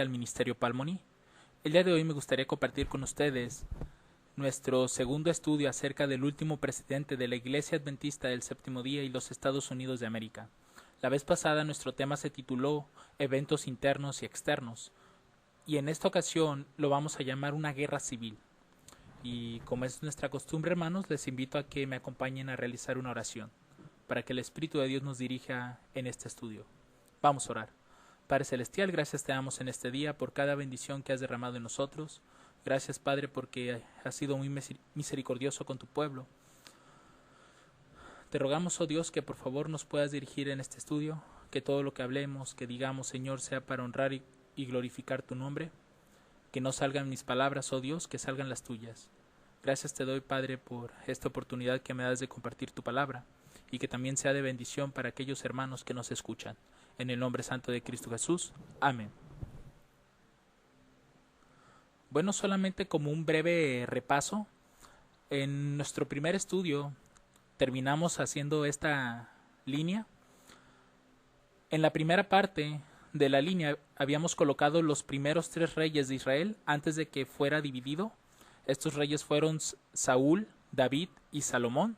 al Ministerio Palmoni. El día de hoy me gustaría compartir con ustedes nuestro segundo estudio acerca del último presidente de la Iglesia Adventista del Séptimo Día y los Estados Unidos de América. La vez pasada nuestro tema se tituló Eventos internos y externos, y en esta ocasión lo vamos a llamar una guerra civil. Y como es nuestra costumbre, hermanos, les invito a que me acompañen a realizar una oración, para que el Espíritu de Dios nos dirija en este estudio. Vamos a orar. Padre Celestial, gracias te damos en este día por cada bendición que has derramado en nosotros. Gracias, Padre, porque has sido muy misericordioso con tu pueblo. Te rogamos, oh Dios, que por favor nos puedas dirigir en este estudio, que todo lo que hablemos, que digamos, Señor, sea para honrar y glorificar tu nombre. Que no salgan mis palabras, oh Dios, que salgan las tuyas. Gracias te doy, Padre, por esta oportunidad que me das de compartir tu palabra, y que también sea de bendición para aquellos hermanos que nos escuchan. En el nombre santo de Cristo Jesús. Amén. Bueno, solamente como un breve repaso, en nuestro primer estudio terminamos haciendo esta línea. En la primera parte de la línea habíamos colocado los primeros 3 reyes de Israel antes de que fuera dividido. Estos reyes fueron Saúl, David y Salomón.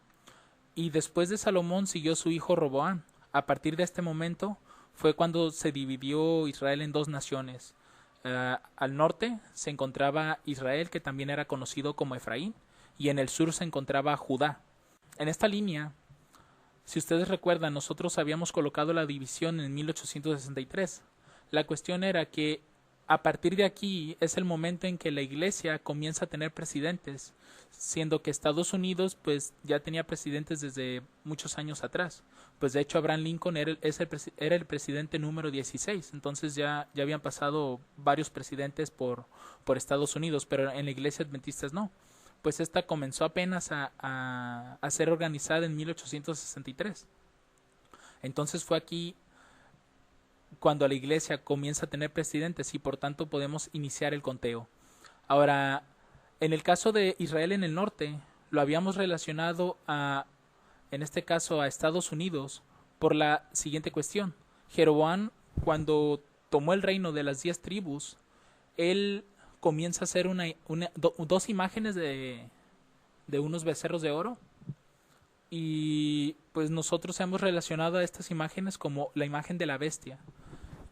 Y después de Salomón siguió su hijo Roboam. A partir de este momento fue cuando se dividió Israel en 2 naciones. Al norte se encontraba Israel, que también era conocido como Efraín, y en el sur se encontraba Judá. En esta línea, si ustedes recuerdan, nosotros habíamos colocado la división en 1863. La cuestión era que a partir de aquí es el momento en que la iglesia comienza a tener presidentes, siendo que Estados Unidos pues ya tenía presidentes desde muchos años atrás. Pues de hecho Abraham Lincoln era el presidente número 16, entonces ya habían pasado varios presidentes por Estados Unidos, pero en la iglesia adventista no. Pues esta comenzó apenas a ser organizada en 1863. Entonces fue aquí cuando la iglesia comienza a tener presidentes y por tanto podemos iniciar el conteo. Ahora, en el caso de Israel en el norte, lo habíamos relacionado en este caso a Estados Unidos por la siguiente cuestión. Jeroboam, cuando tomó el reino de las 10 tribus, él comienza a hacer 2 imágenes de unos becerros de oro, y pues nosotros hemos relacionado a estas imágenes como la imagen de la bestia.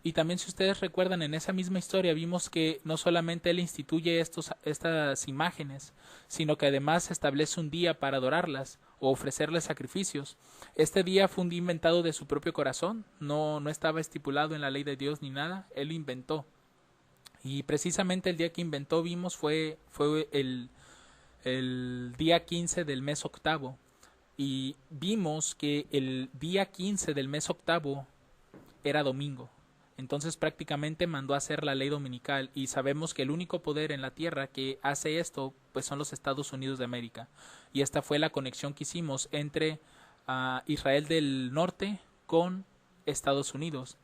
Y también, si ustedes recuerdan, en esa misma historia vimos que no solamente él instituye estas imágenes, sino que además establece un día para adorarlas o ofrecerles sacrificios. Este día fue un día inventado de su propio corazón, no estaba estipulado en la ley de Dios ni nada, él lo inventó. Y precisamente el día que inventó, vimos, fue el día 15 del mes octavo. Y vimos que el día 15 del mes octavo era domingo. Entonces prácticamente mandó a hacer la ley dominical, y sabemos que el único poder en la tierra que hace esto pues son los Estados Unidos de América. Y esta fue la conexión que hicimos entre Israel del norte con Estados Unidos.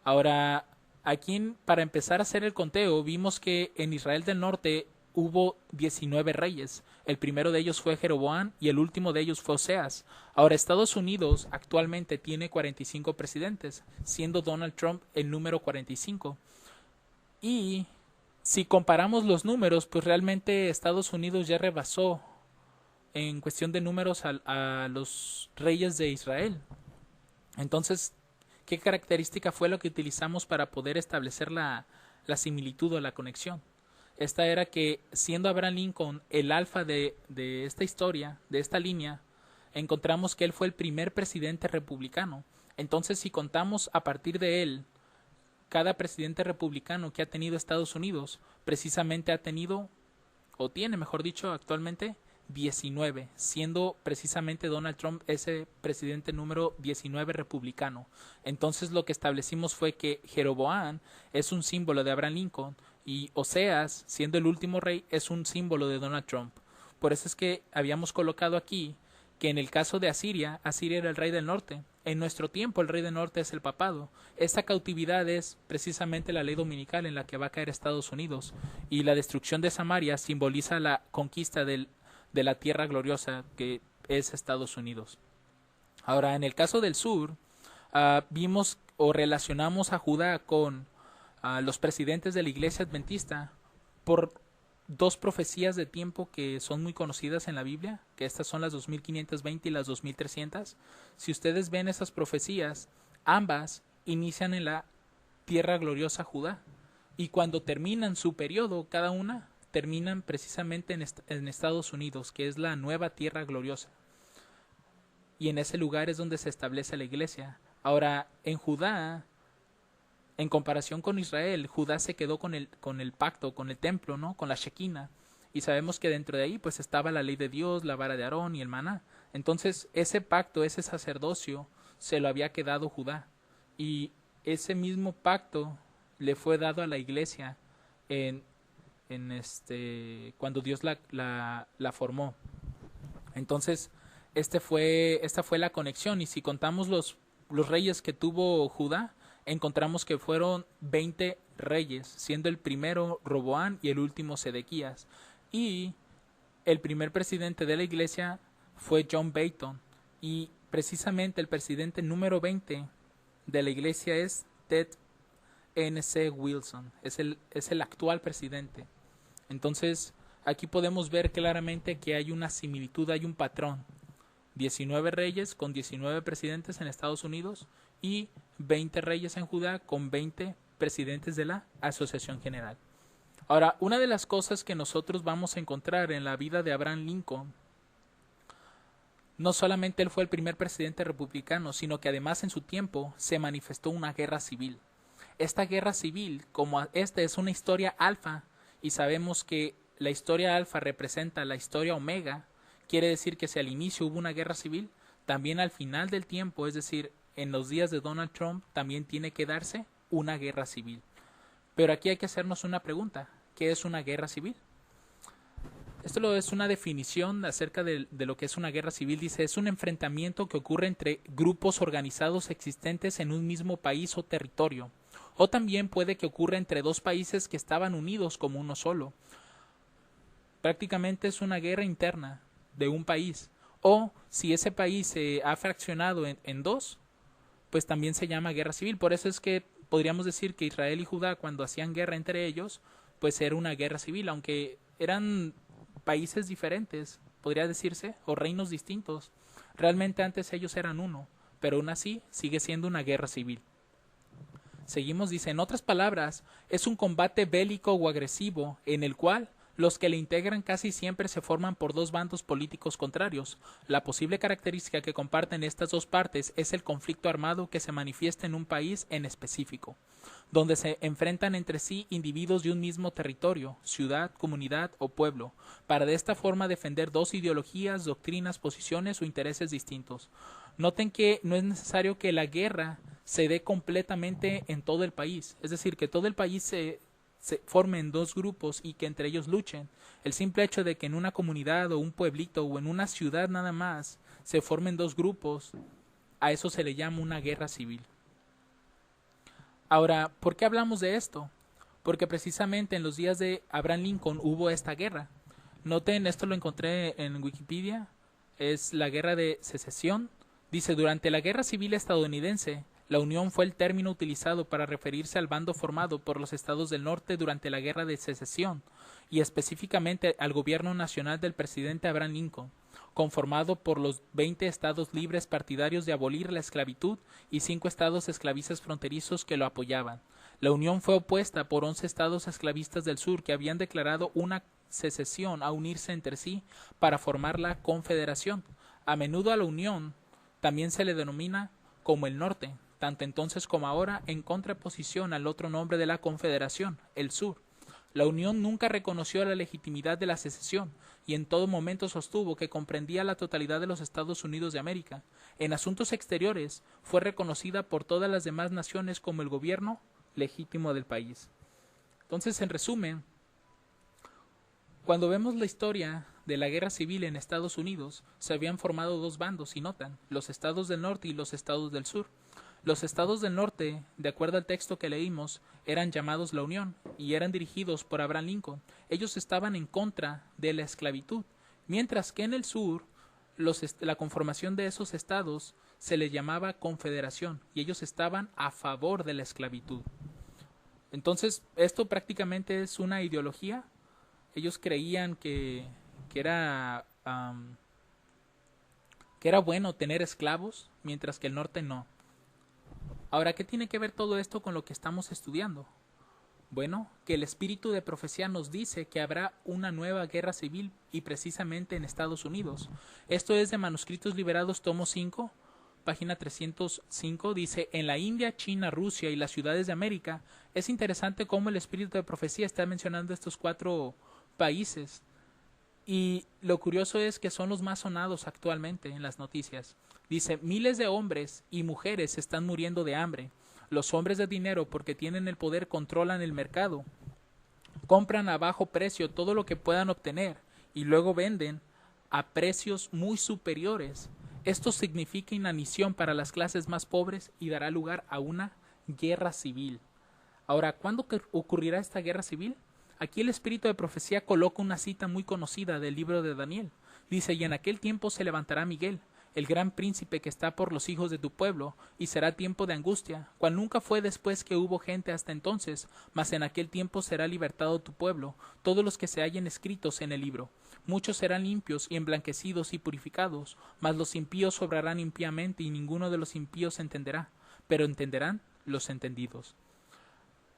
Ahora, aquí para empezar a hacer el conteo, vimos que en Israel del norte hubo 19 reyes. El primero de ellos fue Jeroboam y el último de ellos fue Oseas. Ahora, Estados Unidos actualmente tiene 45 presidentes, siendo Donald Trump el número 45. Y si comparamos los números, pues realmente Estados Unidos ya rebasó en cuestión de números a los reyes de Israel. Entonces, ¿qué característica fue lo que utilizamos para poder establecer la similitud o la conexión? Esta era que, siendo Abraham Lincoln el alfa de esta historia, de esta línea, encontramos que él fue el primer presidente republicano. Entonces, si contamos a partir de él, cada presidente republicano que ha tenido Estados Unidos, precisamente ha tenido, o tiene, mejor dicho, actualmente 19, siendo precisamente Donald Trump ese presidente número 19 republicano. Entonces lo que establecimos fue que Jeroboam es un símbolo de Abraham Lincoln, y Oseas, siendo el último rey, es un símbolo de Donald Trump. Por eso es que habíamos colocado aquí que en el caso de Asiria era el rey del norte. En nuestro tiempo el rey del norte es el papado. Esta cautividad es precisamente la ley dominical en la que va a caer Estados Unidos, y la destrucción de Samaria simboliza la conquista de la tierra gloriosa que es Estados Unidos. Ahora, en el caso del sur, vimos o relacionamos a Judá con a los presidentes de la Iglesia Adventista por dos profecías de tiempo que son muy conocidas en la Biblia, que estas son las 2520 y las 2300. Si ustedes ven esas profecías, ambas inician en la tierra gloriosa Judá, y cuando terminan su periodo, cada una terminan precisamente en Estados Unidos, que es la nueva tierra gloriosa, y en ese lugar es donde se establece la iglesia. Ahora, en Judá, en comparación con Israel, Judá se quedó con el pacto, con el templo, ¿no? Con la Shekinah. Y sabemos que dentro de ahí pues estaba la ley de Dios, la vara de Aarón y el maná. Entonces, ese pacto, ese sacerdocio, se lo había quedado Judá. Y ese mismo pacto le fue dado a la iglesia cuando Dios la formó. Entonces, esta fue la conexión. Y si contamos los reyes que tuvo Judá, encontramos que fueron 20 reyes, siendo el primero Roboán y el último Sedequías. Y el primer presidente de la iglesia fue John Bayton. Y precisamente el presidente número 20 de la iglesia es Ted N.C. Wilson. Es el actual presidente. Entonces, aquí podemos ver claramente que hay una similitud, hay un patrón. 19 reyes con 19 presidentes en Estados Unidos y 20 reyes en Judá con 20 presidentes de la Asociación General. Ahora, una de las cosas que nosotros vamos a encontrar en la vida de Abraham Lincoln, no solamente él fue el primer presidente republicano, sino que además en su tiempo se manifestó una guerra civil. Esta guerra civil, como esta es una historia alfa, y sabemos que la historia alfa representa la historia omega, quiere decir que si al inicio hubo una guerra civil, también al final del tiempo, es decir, en los días de Donald Trump, también tiene que darse una guerra civil. Pero aquí hay que hacernos una pregunta: ¿qué es una guerra civil? Esto es una definición acerca de lo que es una guerra civil. Dice, es un enfrentamiento que ocurre entre grupos organizados existentes en un mismo país o territorio. O también puede que ocurra entre dos países que estaban unidos como uno solo. Prácticamente es una guerra interna de un país. O si ese país se ha fraccionado en dos, pues también se llama guerra civil. Por eso es que podríamos decir que Israel y Judá, cuando hacían guerra entre ellos, pues era una guerra civil, aunque eran países diferentes, podría decirse, o reinos distintos. Realmente antes ellos eran uno, pero aún así sigue siendo una guerra civil. Seguimos, dice, en otras palabras, es un combate bélico o agresivo en el cual los que le integran casi siempre se forman por dos bandos políticos contrarios. La posible característica que comparten estas dos partes es el conflicto armado que se manifiesta en un país en específico, donde se enfrentan entre sí individuos de un mismo territorio, ciudad, comunidad o pueblo, para de esta forma defender dos ideologías, doctrinas, posiciones o intereses distintos. Noten que no es necesario que la guerra se dé completamente en todo el país, es decir, que todo el país se formen dos grupos y que entre ellos luchen. El simple hecho de que en una comunidad o un pueblito o en una ciudad nada más se formen dos grupos, a eso se le llama una guerra civil. Ahora, ¿por qué hablamos de esto? Porque precisamente en los días de Abraham Lincoln hubo esta guerra. Noten, esto lo encontré en Wikipedia, es la guerra de secesión. Dice, durante la guerra civil estadounidense, la Unión fue el término utilizado para referirse al bando formado por los estados del norte durante la guerra de secesión, y específicamente al gobierno nacional del presidente Abraham Lincoln, conformado por los 20 estados libres partidarios de abolir la esclavitud y 5 estados esclavistas fronterizos que lo apoyaban. La Unión fue opuesta por 11 estados esclavistas del sur que habían declarado una secesión a unirse entre sí para formar la Confederación. A menudo a la Unión también se le denomina como el norte, tanto entonces como ahora, en contraposición al otro nombre de la Confederación, el sur. La Unión nunca reconoció la legitimidad de la secesión y en todo momento sostuvo que comprendía la totalidad de los Estados Unidos de América. En asuntos exteriores fue reconocida por todas las demás naciones como el gobierno legítimo del país. Entonces, en resumen, cuando vemos la historia de la guerra civil en Estados Unidos, se habían formado dos bandos, y notan, los estados del norte y los estados del sur. Los estados del norte, de acuerdo al texto que leímos, eran llamados la Unión y eran dirigidos por Abraham Lincoln. Ellos estaban en contra de la esclavitud, mientras que en el sur, la conformación de esos estados se les llamaba Confederación y ellos estaban a favor de la esclavitud. Entonces, esto prácticamente es una ideología. Ellos creían que era, que era bueno tener esclavos, mientras que el norte no. Ahora, ¿qué tiene que ver todo esto con lo que estamos estudiando? Bueno, que el espíritu de profecía nos dice que habrá una nueva guerra civil y precisamente en Estados Unidos. Esto es de Manuscritos Liberados, tomo 5, página 305, dice: en la India, China, Rusia y las ciudades de América. Es interesante cómo el espíritu de profecía está mencionando estos 4 países. Y lo curioso es que son los más sonados actualmente en las noticias. Dice: miles de hombres y mujeres están muriendo de hambre. Los hombres de dinero, porque tienen el poder, controlan el mercado. Compran a bajo precio todo lo que puedan obtener y luego venden a precios muy superiores. Esto significa inanición para las clases más pobres y dará lugar a una guerra civil. Ahora, ¿cuándo ocurrirá esta guerra civil? Aquí el espíritu de profecía coloca una cita muy conocida del libro de Daniel. Dice: y en aquel tiempo se levantará Miguel, el gran príncipe que está por los hijos de tu pueblo, y será tiempo de angustia, cual nunca fue después que hubo gente hasta entonces, mas en aquel tiempo será libertado tu pueblo, todos los que se hallen escritos en el libro. Muchos serán limpios y emblanquecidos y purificados, mas los impíos obrarán impíamente, y ninguno de los impíos entenderá, pero entenderán los entendidos.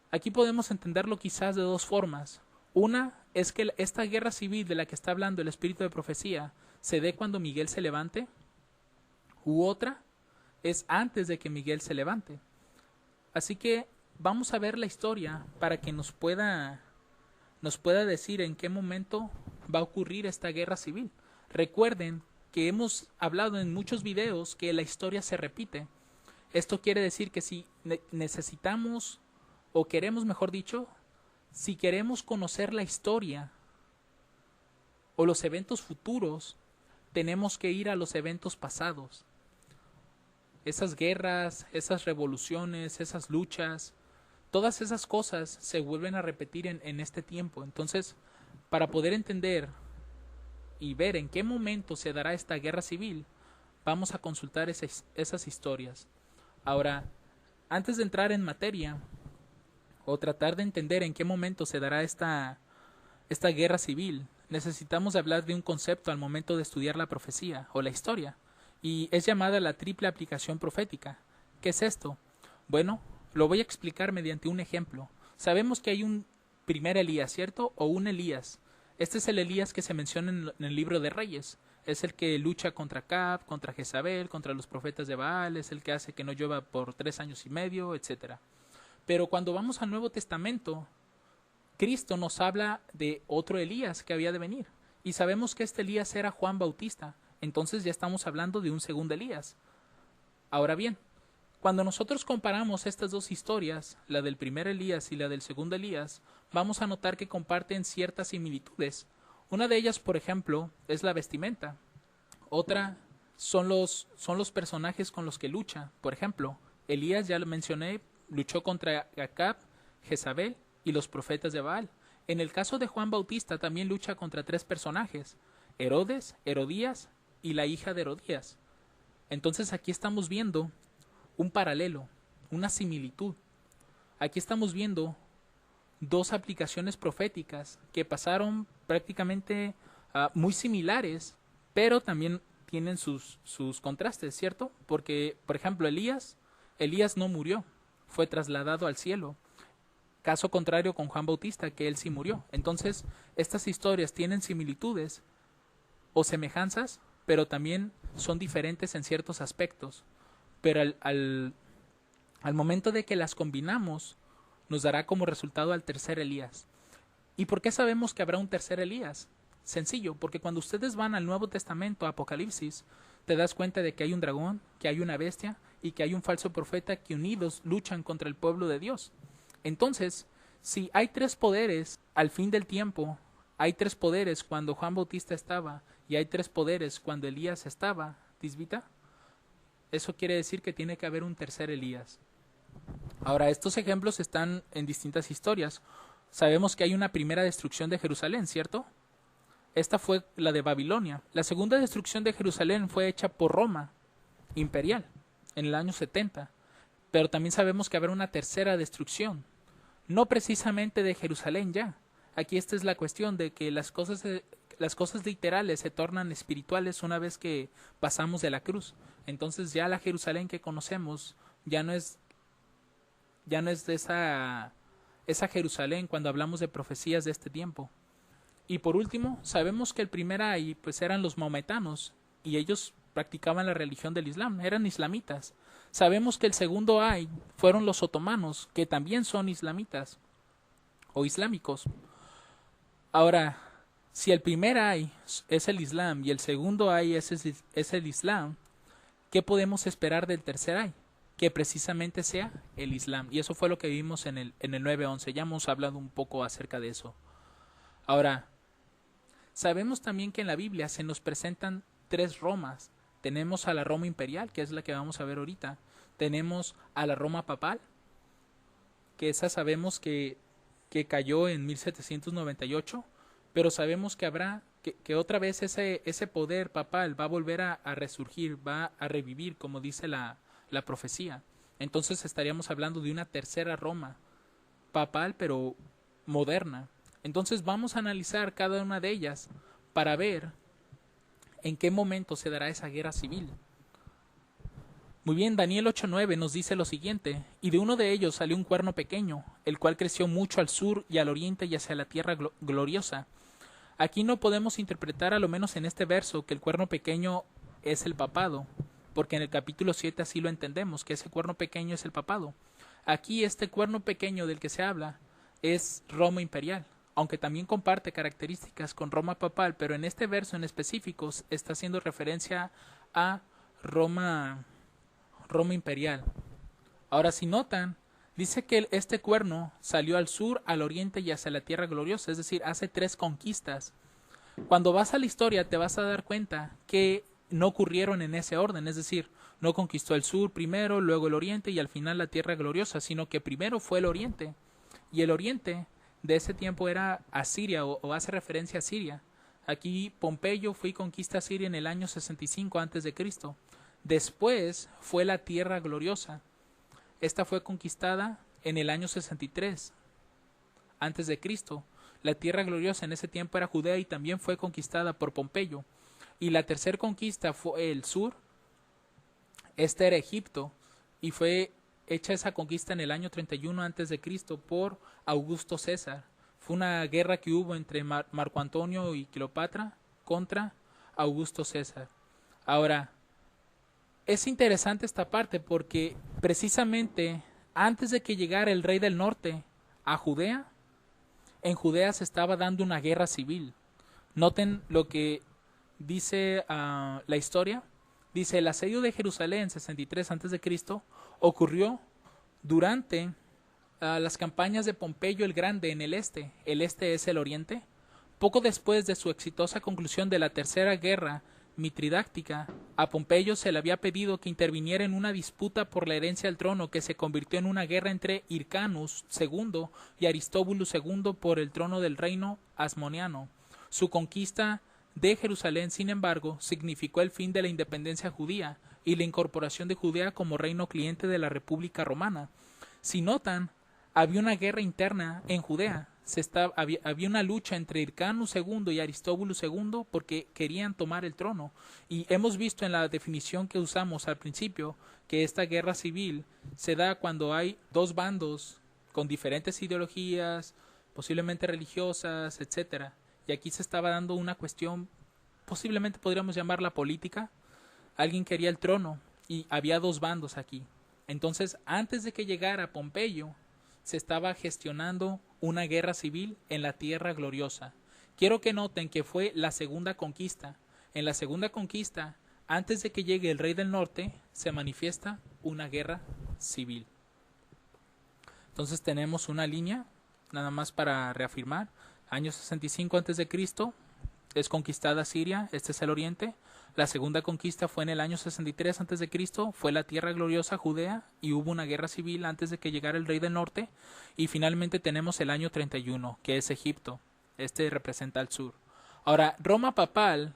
Aquí podemos entenderlo quizás de 2 formas. Una es que esta guerra civil de la que está hablando el espíritu de profecía se dé cuando Miguel se levante, u otra es antes de que Miguel se levante. Así que vamos a ver la historia para que nos pueda decir en qué momento va a ocurrir esta guerra civil. Recuerden que hemos hablado en muchos videos que la historia se repite. Esto quiere decir que si necesitamos, o queremos, mejor dicho, si queremos conocer la historia o los eventos futuros, tenemos que ir a los eventos pasados. Esas guerras, esas revoluciones, esas luchas, todas esas cosas se vuelven a repetir en este tiempo. Entonces, para poder entender y ver en qué momento se dará esta guerra civil, vamos a consultar esas historias. Ahora, antes de entrar en materia, o tratar de entender en qué momento se dará esta guerra civil, necesitamos hablar de un concepto al momento de estudiar la profecía o la historia, y es llamada la triple aplicación profética. ¿Qué es esto? Bueno, lo voy a explicar mediante un ejemplo. Sabemos que hay un primer Elías, ¿cierto? O un Elías. Este es el Elías que se menciona en el libro de Reyes. Es el que lucha contra Acab, contra Jezabel, contra los profetas de Baal, es el que hace que no llueva por 3 años y medio, etc. Pero cuando vamos al Nuevo Testamento, Cristo nos habla de otro Elías que había de venir. Y sabemos que este Elías era Juan Bautista. Entonces ya estamos hablando de un segundo Elías. Ahora bien, cuando nosotros comparamos estas 2 historias, la del primer Elías y la del segundo Elías, vamos a notar que comparten ciertas similitudes. Una de ellas, por ejemplo, es la vestimenta. Otra son los personajes con los que lucha. Por ejemplo, Elías, ya lo mencioné, luchó contra Acab, Jezabel y los profetas de Baal. En el caso de Juan Bautista también lucha contra 3 personajes: Herodes, Herodías y la hija de Herodías. Entonces aquí estamos viendo un paralelo, una similitud. Aquí estamos viendo 2 aplicaciones proféticas que pasaron prácticamente muy similares, pero también tienen sus contrastes, ¿cierto? Porque, por ejemplo, Elías no murió, fue trasladado al cielo. Caso contrario con Juan Bautista, que él sí murió. Entonces, estas historias tienen similitudes o semejanzas, pero también son diferentes en ciertos aspectos. Pero al momento de que las combinamos, nos dará como resultado al tercer Elías. ¿Y por qué sabemos que habrá un tercer Elías? Sencillo, porque cuando ustedes van al Nuevo Testamento, Apocalipsis, te das cuenta de que hay un dragón, que hay una bestia y que hay un falso profeta que unidos luchan contra el pueblo de Dios. Entonces, si hay 3 poderes al fin del tiempo, hay 3 poderes cuando Juan Bautista estaba y hay 3 poderes cuando Elías estaba, ¿tisbita? Eso quiere decir que tiene que haber un tercer Elías. Ahora, estos ejemplos están en distintas historias. Sabemos que hay una primera destrucción de Jerusalén, ¿cierto? Esta fue la de Babilonia. La segunda destrucción de Jerusalén fue hecha por Roma imperial en el año 70. Pero también sabemos que habrá una tercera destrucción. no precisamente de Jerusalén ya. Aquí esta es la cuestión de que las cosas literales se tornan espirituales una vez que pasamos de la cruz. Entonces ya la Jerusalén que conocemos ya no es de esa Jerusalén cuando hablamos de profecías de este tiempo. Y por último, sabemos que el primer ay pues eran los maometanos y ellos practicaban la religión del Islam, eran islamitas. Sabemos que el segundo ay fueron los otomanos, que también son islamitas o islámicos. Ahora, si el primer ay es el Islam y el segundo ay es el Islam, ¿qué podemos esperar del tercer ay? Que precisamente sea el Islam. Y eso fue lo que vimos en el 9:11. Ya hemos hablado un poco acerca de eso. Ahora, sabemos también que en la Biblia se nos presentan tres Romas. Tenemos a la Roma imperial, que es la que vamos a ver ahorita. Tenemos a la Roma papal, que esa sabemos que cayó en 1798, pero sabemos que que otra vez ese poder papal va a volver a resurgir, va a revivir, como dice la profecía. Entonces estaríamos hablando de una tercera Roma papal, pero moderna. Entonces vamos a analizar cada una de ellas para ver en qué momento se dará esa guerra civil. Muy bien, Daniel 8:9 nos dice lo siguiente: y de uno de ellos salió un cuerno pequeño, el cual creció mucho al sur y al oriente y hacia la tierra gloriosa. Aquí no podemos interpretar, a lo menos en este verso, que el cuerno pequeño es el papado, porque en el capítulo 7 así lo entendemos, que ese cuerno pequeño es el papado. Aquí este cuerno pequeño del que se habla es Roma imperial, aunque también comparte características con Roma papal, pero en este verso en específico está haciendo referencia a Roma imperial. Ahora, si notan, dice que este cuerno salió al sur, al oriente y hacia la tierra gloriosa, es decir, hace 3 conquistas. Cuando vas a la historia te vas a dar cuenta que no ocurrieron en ese orden, es decir, no conquistó el sur primero, luego el oriente y al final la tierra gloriosa, sino que primero fue el oriente. Y el oriente de ese tiempo era Asiria o hace referencia a Siria. Aquí Pompeyo fue y conquista Siria en el año 65 a.C. Después fue la tierra gloriosa. Esta fue conquistada en el año 63 antes de Cristo. La tierra gloriosa en ese tiempo era Judea y también fue conquistada por Pompeyo. Y la tercera conquista fue el sur. Este era Egipto y fue hecha esa conquista en el año 31 antes de Cristo por Augusto César. Fue una guerra que hubo entre Marco Antonio y Cleopatra contra Augusto César. Ahora, es interesante esta parte porque precisamente antes de que llegara el rey del norte a Judea, en Judea se estaba dando una guerra civil. Noten lo que dice la historia. Dice: el asedio de Jerusalén 63 a.C. ocurrió durante las campañas de Pompeyo el Grande en el este. El este es el oriente. Poco después de su exitosa conclusión de la tercera guerra mitridáctica, a Pompeyo se le había pedido que interviniera en una disputa por la herencia al trono que se convirtió en una guerra entre Hyrcanus II y Aristóbulo II por el trono del reino asmoniano. Su conquista de Jerusalén, sin embargo, significó el fin de la independencia judía y la incorporación de Judea como reino cliente de la República Romana. Si notan, había una guerra interna en Judea. Había una lucha entre Hyrcanus II y Aristóbulo II porque querían tomar el trono. Y hemos visto en la definición que usamos al principio que esta guerra civil se da cuando hay dos bandos con diferentes ideologías, posiblemente religiosas, etcétera. Y aquí se estaba dando una cuestión, posiblemente podríamos llamarla política. Alguien quería el trono y había dos bandos aquí. Entonces, antes de que llegara Pompeyo, se estaba gestionando una guerra civil en la tierra gloriosa. Quiero que noten que fue la segunda conquista. En la segunda conquista, antes de que llegue el rey del norte, se manifiesta una guerra civil. Entonces tenemos una línea, nada más para reafirmar. Año 65 a.C. es conquistada Siria, este es el oriente. La segunda conquista fue en el año 63 a.C., fue la tierra gloriosa Judea y hubo una guerra civil antes de que llegara el rey del norte. Y finalmente tenemos el año 31, que es Egipto. Este representa al sur. Ahora, Roma papal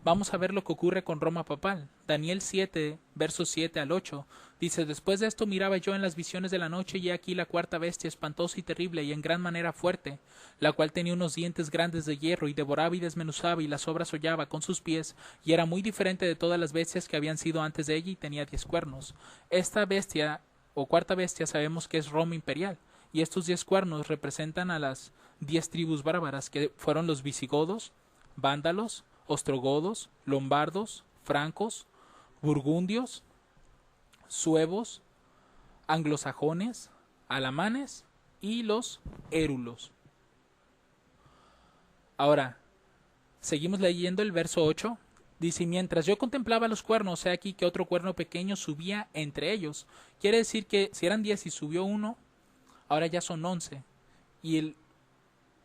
Vamos a ver lo que ocurre con Roma papal. Daniel 7, versos 7 al 8, dice: Después de esto miraba yo en las visiones de la noche, y he aquí la cuarta bestia, espantosa y terrible, y en gran manera fuerte, la cual tenía unos dientes grandes de hierro, y devoraba y desmenuzaba, y las obras hollaba con sus pies, y era muy diferente de todas las bestias que habían sido antes de ella, y tenía 10 cuernos. Esta bestia, o cuarta bestia, sabemos que es Roma imperial, y estos 10 cuernos representan a las 10 tribus bárbaras, que fueron los visigodos, vándalos, ostrogodos, lombardos, francos, burgundios, suevos, anglosajones, alamanes y los érulos. Ahora, seguimos leyendo el verso 8. Dice: mientras yo contemplaba los cuernos, he aquí que otro cuerno pequeño subía entre ellos. Quiere decir que si eran 10 y subió uno, ahora ya son 11. Y el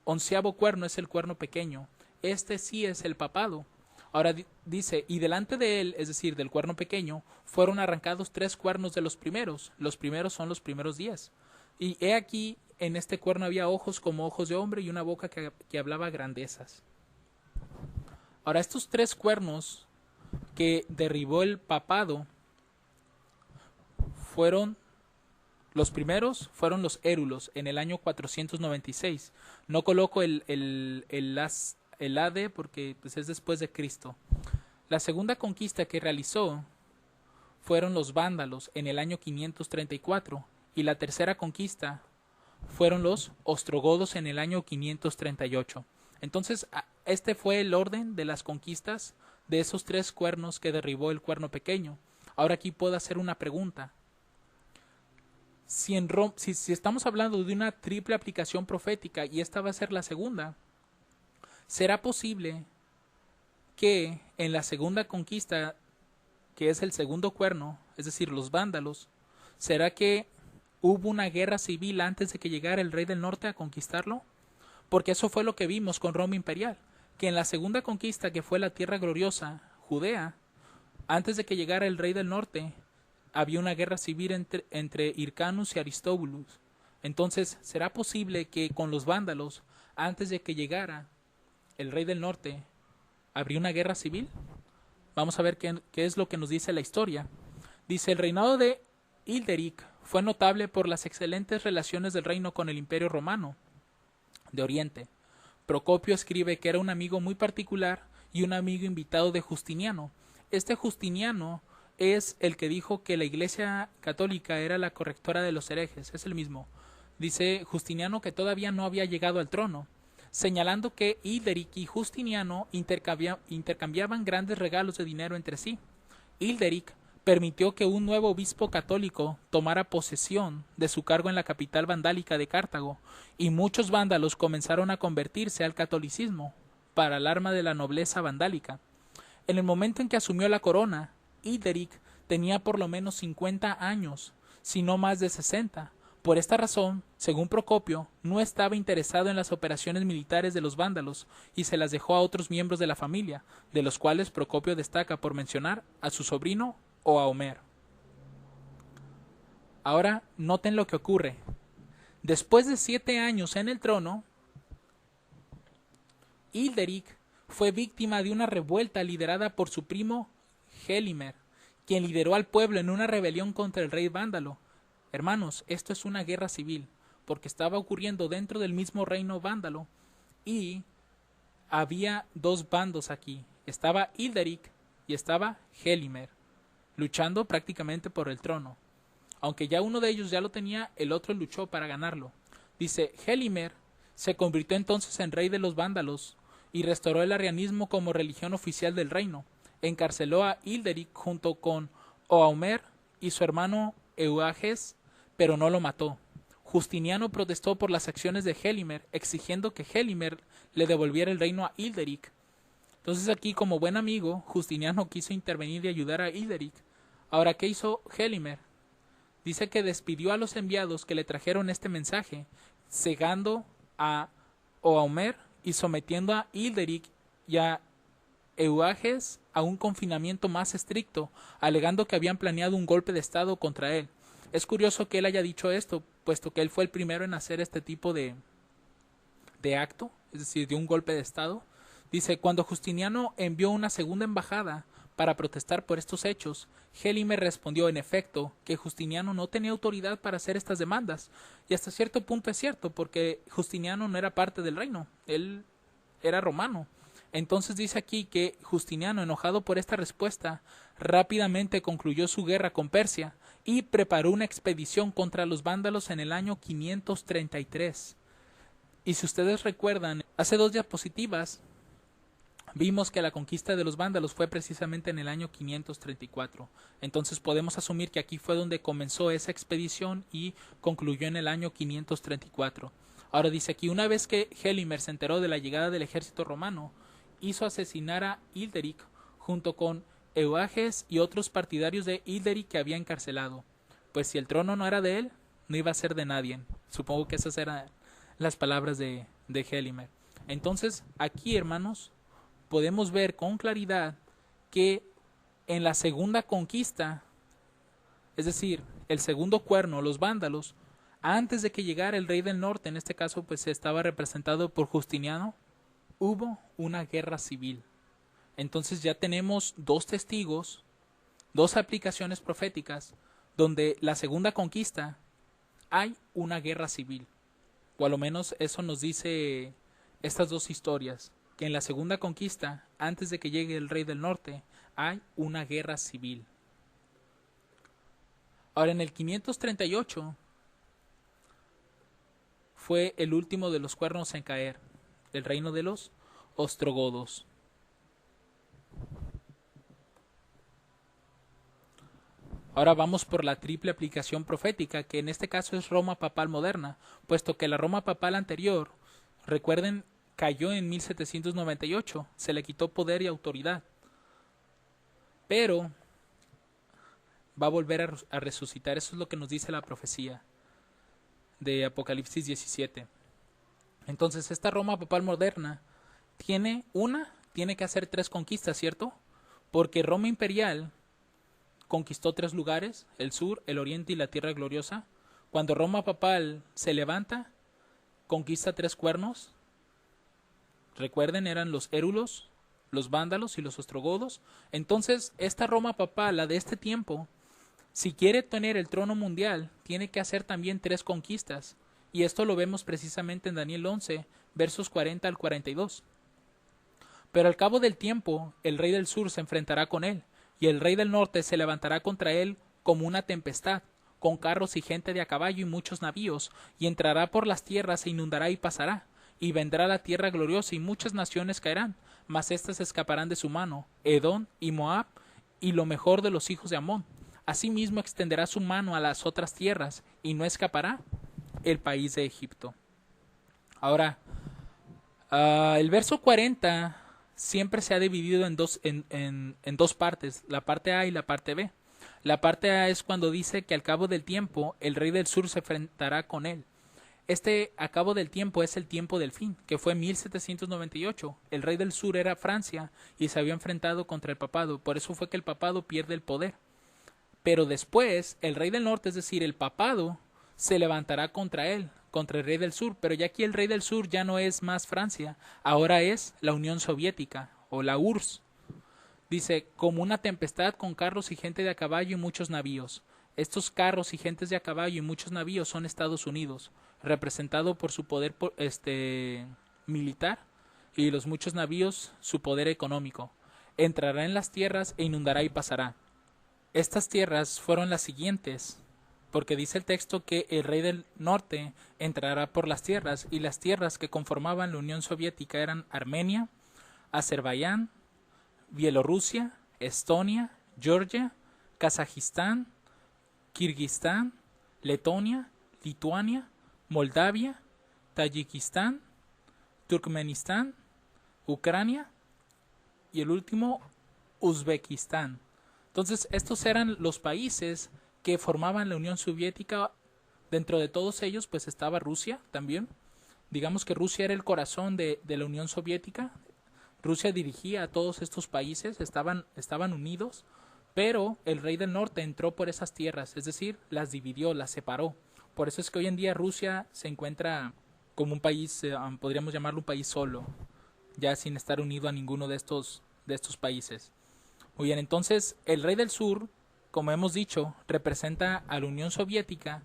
11º cuerno es el cuerno pequeño. Este sí es el papado. Ahora dice: y delante de él, es decir, del cuerno pequeño, fueron arrancados 3 cuernos de los primeros. Los primeros son los primeros 10. Y he aquí, en este cuerno había ojos como ojos de hombre, y una boca que hablaba grandezas. Ahora, estos 3 cuernos que derribó el papado fueron... Los primeros fueron los érulos en el año 496. No coloco el AD porque pues, es después de Cristo. La segunda conquista que realizó fueron los vándalos en el año 534. Y la tercera conquista fueron los ostrogodos en el año 538. Entonces, este fue el orden de las conquistas de esos 3 cuernos que derribó el cuerno pequeño. Ahora aquí puedo hacer una pregunta. Si estamos hablando de una triple aplicación profética y esta va a ser la segunda, ¿será posible que en la segunda conquista, que es el segundo cuerno, es decir, los vándalos, será que hubo una guerra civil antes de que llegara el rey del norte a conquistarlo? Porque eso fue lo que vimos con Roma imperial, que en la segunda conquista, que fue la tierra gloriosa, Judea, antes de que llegara el rey del norte, había una guerra civil entre Hyrcanus y Aristóbulus. Entonces, ¿será posible que con los vándalos, antes de que llegara el rey del norte, habría una guerra civil? Vamos a ver qué es lo que nos dice la historia. Dice: el reinado de Hilderic fue notable por las excelentes relaciones del reino con el Imperio Romano de Oriente. Procopio escribe que era un amigo muy particular y un amigo invitado de Justiniano. Este Justiniano es el que dijo que la Iglesia Católica era la correctora de los herejes, es el mismo. Dice Justiniano que todavía no había llegado al trono, señalando que Hilderic y Justiniano intercambiaban grandes regalos de dinero entre sí. Hilderic permitió que un nuevo obispo católico tomara posesión de su cargo en la capital vandálica de Cartago, y muchos vándalos comenzaron a convertirse al catolicismo, para alarma de la nobleza vandálica. En el momento en que asumió la corona, Hilderic tenía por lo menos 50 años, si no más de 60. Por esta razón, según Procopio, no estaba interesado en las operaciones militares de los vándalos y se las dejó a otros miembros de la familia, de los cuales Procopio destaca por mencionar a su sobrino Oaomer. Ahora noten lo que ocurre. Después de 7 años en el trono, Hilderic fue víctima de una revuelta liderada por su primo Helimer, quien lideró al pueblo en una rebelión contra el rey vándalo. Hermanos, esto es una guerra civil, porque estaba ocurriendo dentro del mismo reino vándalo, y había 2 bandos aquí. Estaba Hilderic y estaba Helimer, luchando prácticamente por el trono. Aunque ya uno de ellos ya lo tenía, el otro luchó para ganarlo. Dice: Helimer se convirtió entonces en rey de los vándalos y restauró el arrianismo como religión oficial del reino. Encarceló a Hilderic junto con Oaomer y su hermano Euages, pero no lo mató. Justiniano protestó por las acciones de Helimer, exigiendo que Helimer le devolviera el reino a Hilderic. Entonces aquí, como buen amigo, Justiniano quiso intervenir y ayudar a Hilderic. Ahora, ¿qué hizo Helimer? Dice que despidió a los enviados que le trajeron este mensaje, cegando a Oaomer y sometiendo a Hilderic y a Euages a un confinamiento más estricto, alegando que habían planeado un golpe de estado contra él. Es curioso que él haya dicho esto, puesto que él fue el primero en hacer este tipo de acto, es decir, de un golpe de estado. Dice, cuando Justiniano envió una segunda embajada para protestar por estos hechos, Gelimer respondió en efecto que Justiniano no tenía autoridad para hacer estas demandas. Y hasta cierto punto es cierto, porque Justiniano no era parte del reino, él era romano. Entonces dice aquí que Justiniano, enojado por esta respuesta, rápidamente concluyó su guerra con Persia y preparó una expedición contra los vándalos en el año 533. Y si ustedes recuerdan, hace 2 diapositivas vimos que la conquista de los vándalos fue precisamente en el año 534. Entonces podemos asumir que aquí fue donde comenzó esa expedición y concluyó en el año 534. Ahora dice aquí, una vez que Gelimer se enteró de la llegada del ejército romano, hizo asesinar a Hilderic junto con Euages y otros partidarios de Hilderic que había encarcelado. Pues si el trono no era de él, no iba a ser de nadie. Supongo que esas eran las palabras de Gelimer. Entonces, aquí, hermanos, podemos ver con claridad que en la segunda conquista, es decir, el segundo cuerno, los vándalos, antes de que llegara el rey del norte, en este caso pues estaba representado por Justiniano, hubo una guerra civil. Entonces ya tenemos 2 testigos, 2 aplicaciones proféticas, donde la segunda conquista hay una guerra civil. O a lo menos eso nos dice estas 2 historias, que en la segunda conquista, antes de que llegue el rey del norte, hay una guerra civil. Ahora, en el 538 fue el último de los cuernos en caer, el reino de los ostrogodos. Ahora vamos por la triple aplicación profética, que en este caso es Roma papal moderna, puesto que la Roma papal anterior, recuerden, cayó en 1798, se le quitó poder y autoridad, pero va a volver a resucitar. Eso es lo que nos dice la profecía de Apocalipsis 17. Entonces esta Roma papal moderna tiene que hacer 3 conquistas, ¿cierto? Porque Roma imperial conquistó 3 lugares, el sur, el oriente y la tierra gloriosa. Cuando Roma papal se levanta, conquista 3 cuernos. Recuerden, eran los érulos, los vándalos y los ostrogodos. Entonces, esta Roma papal, la de este tiempo, si quiere tener el trono mundial, tiene que hacer también 3 conquistas. Y esto lo vemos precisamente en Daniel 11, versos 40 al 42. Pero al cabo del tiempo, el rey del sur se enfrentará con él, y el rey del norte se levantará contra él como una tempestad, con carros y gente de a caballo y muchos navíos, y entrará por las tierras e inundará y pasará. Y vendrá la tierra gloriosa y muchas naciones caerán, mas éstas escaparán de su mano, Edom y Moab, y lo mejor de los hijos de Amón. Asimismo extenderá su mano a las otras tierras, y no escapará el país de Egipto. Ahora, el verso 40 siempre se ha dividido en dos partes, la parte A y la parte B. La parte A es cuando dice que al cabo del tiempo el rey del sur se enfrentará con él. Este a cabo del tiempo es el tiempo del fin, que fue 1798. El rey del sur era Francia y se había enfrentado contra el papado, por eso fue que el papado pierde el poder. Pero después el rey del norte, es decir, el papado, se levantará contra él, contra el rey del sur, pero ya aquí el rey del sur ya no es más Francia, ahora es la Unión Soviética o la URSS. Dice, como una tempestad con carros y gente de a caballo y muchos navíos. Estos carros y gentes de a caballo y muchos navíos son Estados Unidos, representado por su poder militar, y los muchos navíos su poder económico. Entrará en las tierras e inundará y pasará. Estas tierras fueron las siguientes, porque dice el texto que el rey del norte entrará por las tierras, y las tierras que conformaban la Unión Soviética eran Armenia, Azerbaiyán, Bielorrusia, Estonia, Georgia, Kazajistán, Kirguistán, Letonia, Lituania, Moldavia, Tayikistán, Turkmenistán, Ucrania y el último, Uzbekistán. Entonces, estos eran los países que formaban la Unión Soviética. Dentro de todos ellos, pues estaba Rusia también. Digamos que Rusia era el corazón de la Unión Soviética. Rusia dirigía a todos estos países, estaban unidos, pero el rey del norte entró por esas tierras, es decir, las dividió, las separó. Por eso es que hoy en día Rusia se encuentra como un país, podríamos llamarlo un país solo. ya sin estar unido a ninguno de estos países. Muy bien, entonces el rey del sur, como hemos dicho, representa a la Unión Soviética,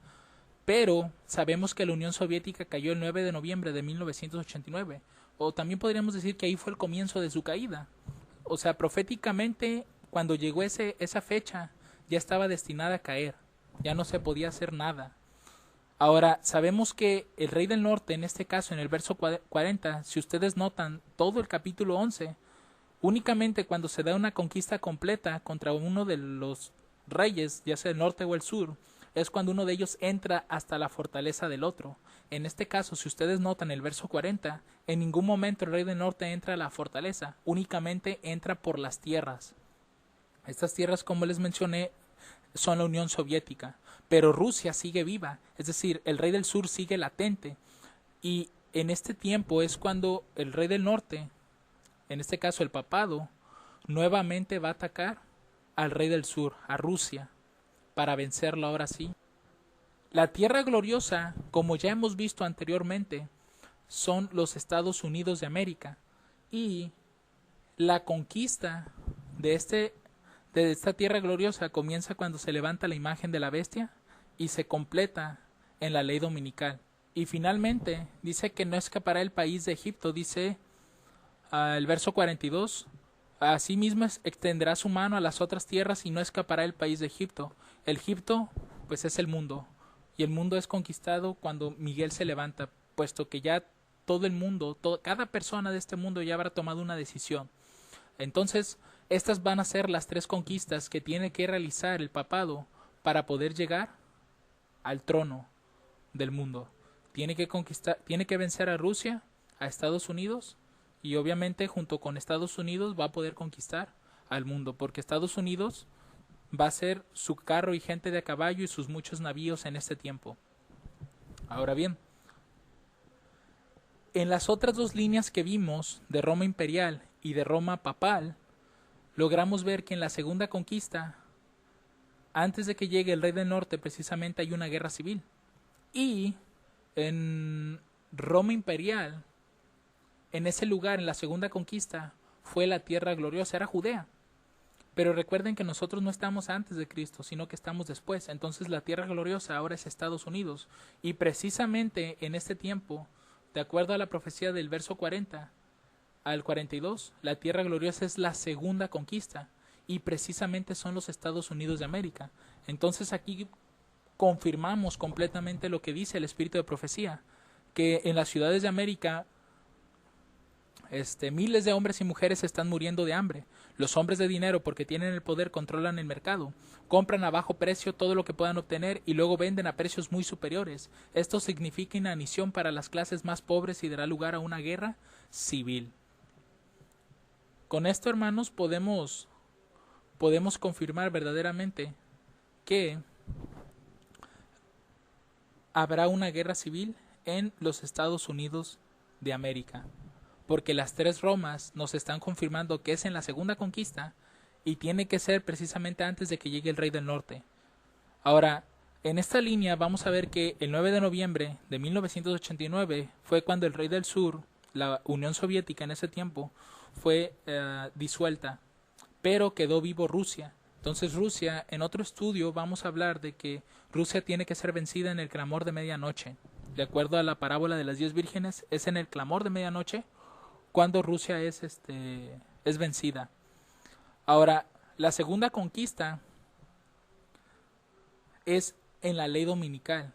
pero sabemos que la Unión Soviética cayó el 9 de noviembre de 1989, o también podríamos decir que ahí fue el comienzo de su caída. O sea, proféticamente, cuando llegó esa fecha, ya estaba destinada a caer, ya no se podía hacer nada. Ahora, sabemos que el rey del norte, en este caso en el verso 40, si ustedes notan todo el capítulo 11, únicamente cuando se da una conquista completa contra uno de los reyes, ya sea el norte o el sur, es cuando uno de ellos entra hasta la fortaleza del otro. En este caso, si ustedes notan el verso 40, en ningún momento el rey del norte entra a la fortaleza, únicamente entra por las tierras. Estas tierras, como les mencioné, son la Unión Soviética, pero Rusia sigue viva, es decir, el rey del sur sigue latente, y en este tiempo es cuando el rey del norte, en este caso el papado, nuevamente va a atacar al rey del sur, a Rusia, para vencerlo ahora sí. La tierra gloriosa, como ya hemos visto anteriormente, son los Estados Unidos de América, y la conquista de esta tierra gloriosa comienza cuando se levanta la imagen de la bestia y se completa en la ley dominical. Y finalmente dice que no escapará el país de Egipto, dice el verso 42, asimismo extenderá su mano a las otras tierras y no escapará el país de Egipto. El Egipto pues es el mundo, y el mundo es conquistado cuando Miguel se levanta, puesto que ya todo el mundo, cada persona de este mundo ya habrá tomado una decisión. Entonces, estas van a ser las tres conquistas que tiene que realizar el papado para poder llegar al trono del mundo. Tiene que vencer a Rusia, a Estados Unidos, y obviamente junto con Estados Unidos va a poder conquistar al mundo, porque Estados Unidos va a ser su carro y gente de a caballo y sus muchos navíos en este tiempo. Ahora bien, en las otras dos líneas que vimos, de Roma imperial y de Roma papal, logramos ver que en la segunda conquista, antes de que llegue el rey del norte, precisamente hay una guerra civil. Y en Roma imperial, en ese lugar, en la segunda conquista, fue la tierra gloriosa, era Judea. Pero recuerden que nosotros no estamos antes de Cristo, sino que estamos después. Entonces la tierra gloriosa ahora es Estados Unidos. Y precisamente en este tiempo, de acuerdo a la profecía del verso 40 al 42, la tierra gloriosa es la segunda conquista. Y precisamente son los Estados Unidos de América. Entonces aquí confirmamos completamente lo que dice el espíritu de profecía, que en las ciudades de América miles de hombres y mujeres están muriendo de hambre. Los hombres de dinero, porque tienen el poder, controlan el mercado, compran a bajo precio todo lo que puedan obtener y luego venden a precios muy superiores. Esto significa inanición para las clases más pobres y dará lugar a una guerra civil. Con esto, hermanos, podemos confirmar verdaderamente que habrá una guerra civil en los Estados Unidos de América, porque las tres Romas nos están confirmando que es en la segunda conquista y tiene que ser precisamente antes de que llegue el rey del norte. Ahora, en esta línea vamos a ver que el 9 de noviembre de 1989 fue cuando el rey del sur, la Unión Soviética en ese tiempo, fue disuelta, pero quedó vivo Rusia. Entonces Rusia, en otro estudio vamos a hablar de que Rusia tiene que ser vencida en el clamor de medianoche. De acuerdo a la parábola de las 10 vírgenes, es en el clamor de medianoche cuando Rusia es vencida. Ahora, la segunda conquista es en la ley dominical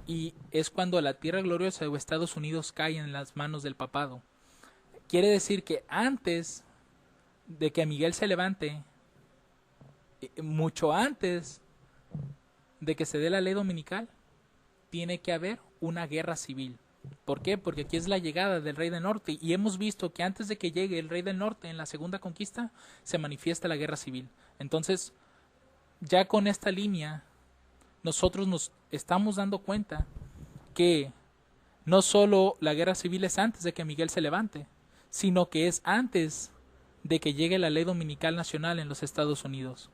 y es cuando la tierra gloriosa de Estados Unidos cae en las manos del papado. Quiere decir que antes de que Miguel se levante, mucho antes de que se dé la ley dominical, tiene que haber una guerra civil. ¿Por qué? Porque aquí es la llegada del rey del norte y hemos visto que antes de que llegue el rey del norte en la segunda conquista se manifiesta la guerra civil. Entonces, ya con esta línea nosotros nos estamos dando cuenta que no solo la guerra civil es antes de que Miguel se levante, sino que es antes de que llegue la ley dominical nacional en los Estados Unidos.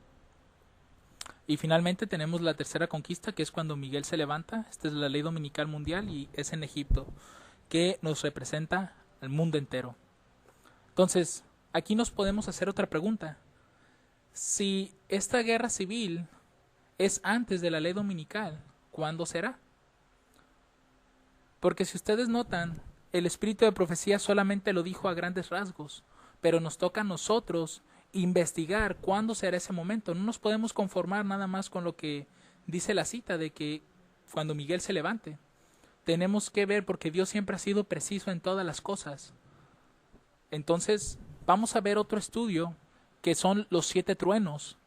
Y finalmente tenemos la tercera conquista, que es cuando Miguel se levanta. Esta es la ley dominical mundial y es en Egipto, que nos representa al mundo entero. Entonces, aquí nos podemos hacer otra pregunta. Si esta guerra civil es antes de la ley dominical, ¿cuándo será? Porque si ustedes notan, el espíritu de profecía solamente lo dijo a grandes rasgos, pero nos toca a nosotros investigar cuándo será ese momento. No nos podemos conformar nada más con lo que dice la cita de que cuando Miguel se levante. Tenemos que ver porque Dios siempre ha sido preciso en todas las cosas. Entonces, vamos a ver otro estudio que son los 7 truenos.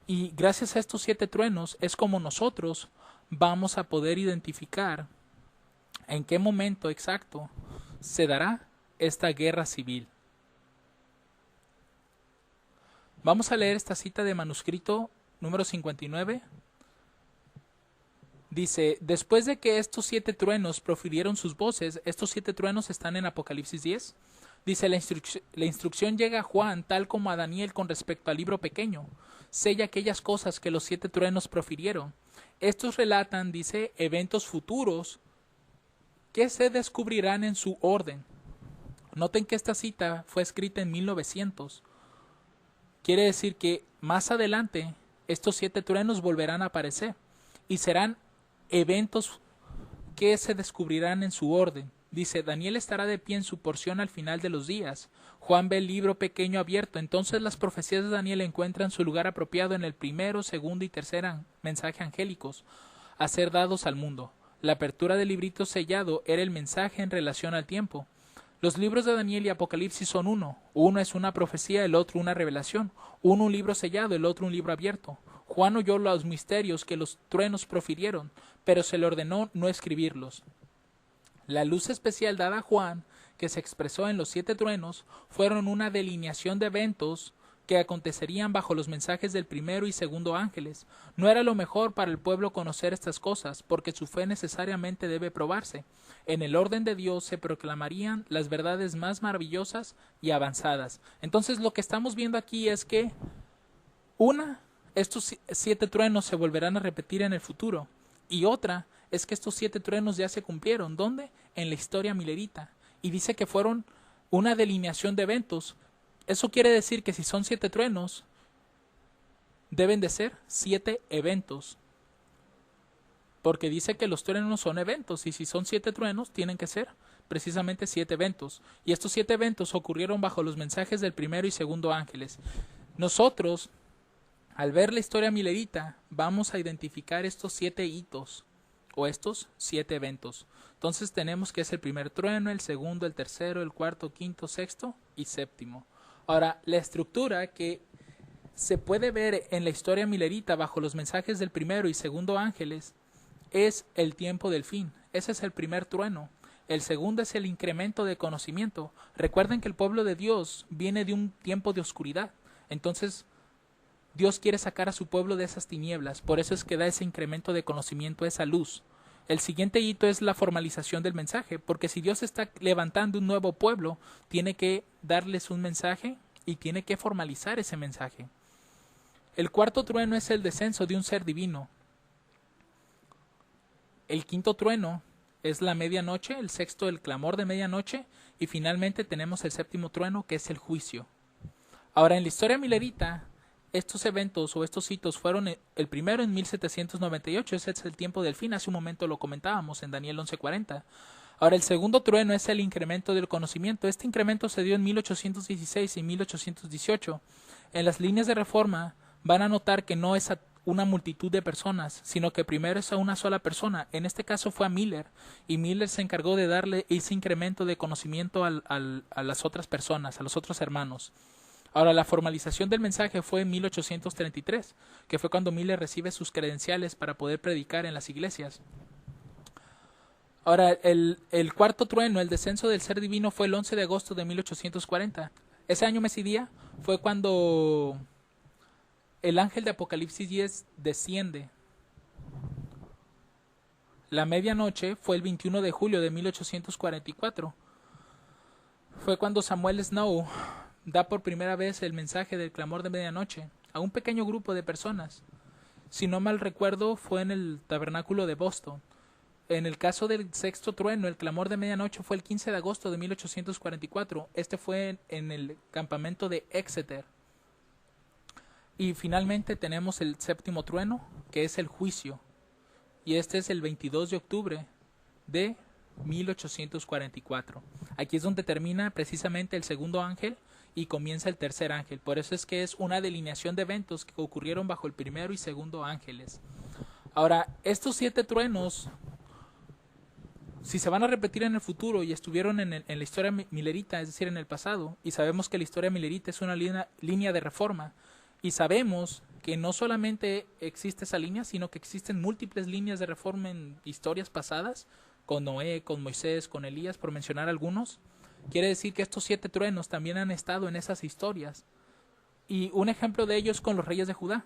Y gracias a estos 7 truenos es como nosotros vamos a poder identificar en qué momento exacto se dará esta guerra civil. Vamos a leer esta cita de manuscrito número 59. Dice, después de que estos 7 truenos profirieron sus voces, estos 7 truenos están en Apocalipsis 10. Dice, la instrucción llega a Juan tal como a Daniel con respecto al libro pequeño. Sella aquellas cosas que los 7 truenos profirieron. Estos relatan, dice, eventos futuros que se descubrirán en su orden. Noten que esta cita fue escrita en 1900. Quiere decir que más adelante estos 7 truenos volverán a aparecer y serán eventos que se descubrirán en su orden. Dice, Daniel estará de pie en su porción al final de los días. Juan ve el libro pequeño abierto. Entonces las profecías de Daniel encuentran su lugar apropiado en el primero, segundo y tercer mensaje angélicos a ser dados al mundo. La apertura del librito sellado era el mensaje en relación al tiempo. Los libros de Daniel y Apocalipsis son uno. Uno es una profecía, el otro una revelación. Uno un libro sellado, el otro un libro abierto. Juan oyó los misterios que los truenos profirieron, pero se le ordenó no escribirlos. La luz especial dada a Juan, que se expresó en los 7 truenos, fueron una delineación de eventos que acontecerían bajo los mensajes del primero y segundo ángeles. No era lo mejor para el pueblo conocer estas cosas, porque su fe necesariamente debe probarse. En el orden de Dios se proclamarían las verdades más maravillosas y avanzadas. Entonces lo que estamos viendo aquí es que estos 7 truenos se volverán a repetir en el futuro, y otra es que estos 7 truenos ya se cumplieron. ¿Dónde? En la historia milerita. Y dice que fueron una delineación de eventos. Eso quiere decir que si son 7 truenos, deben de ser 7 eventos. Porque dice que los truenos son eventos, y si son 7 truenos, tienen que ser precisamente 7 eventos. Y estos 7 eventos ocurrieron bajo los mensajes del primero y segundo ángeles. Nosotros, al ver la historia milerita, vamos a identificar estos 7 hitos, o estos 7 eventos. Entonces tenemos que es el primer trueno, el segundo, el tercero, el cuarto, quinto, sexto y séptimo. Ahora, la estructura que se puede ver en la historia milerita bajo los mensajes del primero y segundo ángeles es el tiempo del fin. Ese es el primer trueno. El segundo es el incremento de conocimiento. Recuerden que el pueblo de Dios viene de un tiempo de oscuridad. Entonces, Dios quiere sacar a su pueblo de esas tinieblas. Por eso es que da ese incremento de conocimiento, esa luz. El siguiente hito es la formalización del mensaje, porque si Dios está levantando un nuevo pueblo, tiene que darles un mensaje y tiene que formalizar ese mensaje. El cuarto trueno es el descenso de un ser divino. El quinto trueno es la medianoche, el sexto el clamor de medianoche, y finalmente tenemos el séptimo trueno, que es el juicio. Ahora, en la historia milerita, estos eventos o estos hitos fueron el primero en 1798, ese es el tiempo del fin, hace un momento lo comentábamos en Daniel 11:40. Ahora, el segundo trueno es el incremento del conocimiento. Este incremento se dio en 1816 y 1818. En las líneas de reforma van a notar que no es a una multitud de personas, sino que primero es a una sola persona. En este caso fue a Miller, y Miller se encargó de darle ese incremento de conocimiento a las otras personas, a los otros hermanos. Ahora, la formalización del mensaje fue en 1833, que fue cuando Miller recibe sus credenciales para poder predicar en las iglesias. Ahora, el cuarto trueno, el descenso del ser divino, fue el 11 de agosto de 1840. Ese año, mes y día, fue cuando el ángel de Apocalipsis 10 desciende. La medianoche fue el 21 de julio de 1844. Fue cuando Samuel Snow da por primera vez el mensaje del clamor de medianoche a un pequeño grupo de personas. Si no mal recuerdo, fue en el tabernáculo de Boston. En el caso del sexto trueno, el clamor de medianoche fue el 15 de agosto de 1844. Este fue en el campamento de Exeter. Y finalmente tenemos el séptimo trueno, que es el juicio. Y este es el 22 de octubre de 1844. Aquí es donde termina precisamente el segundo ángel y comienza el tercer ángel. Por eso es que es una delineación de eventos que ocurrieron bajo el primero y segundo ángeles. Ahora, estos 7 truenos, si se van a repetir en el futuro y estuvieron en la historia milerita, es decir, en el pasado, y sabemos que la historia milerita es una línea de reforma, y sabemos que no solamente existe esa línea, sino que existen múltiples líneas de reforma en historias pasadas, con Noé, con Moisés, con Elías, por mencionar algunos. Quiere decir que estos 7 truenos también han estado en esas historias. Y un ejemplo de ello es con los reyes de Judá.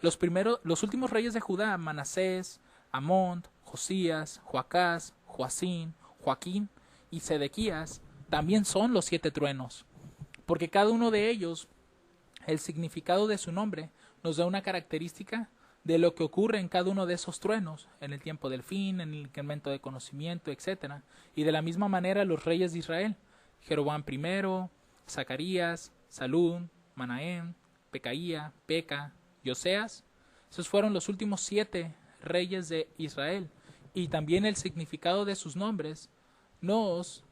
Los últimos reyes de Judá, Manasés, Amón, Josías, Joacás, Joacín, Joaquín y Sedequías, también son los 7 truenos. Porque cada uno de ellos, el significado de su nombre, nos da una característica de lo que ocurre en cada uno de esos truenos, en el tiempo del fin, en el incremento de conocimiento, etc. Y de la misma manera los reyes de Israel, Jeroboam I, Zacarías, Salum, Manahem, Pecaía, Peca y Oseas, esos fueron los últimos 7 reyes de Israel. Y también el significado de sus nombres nos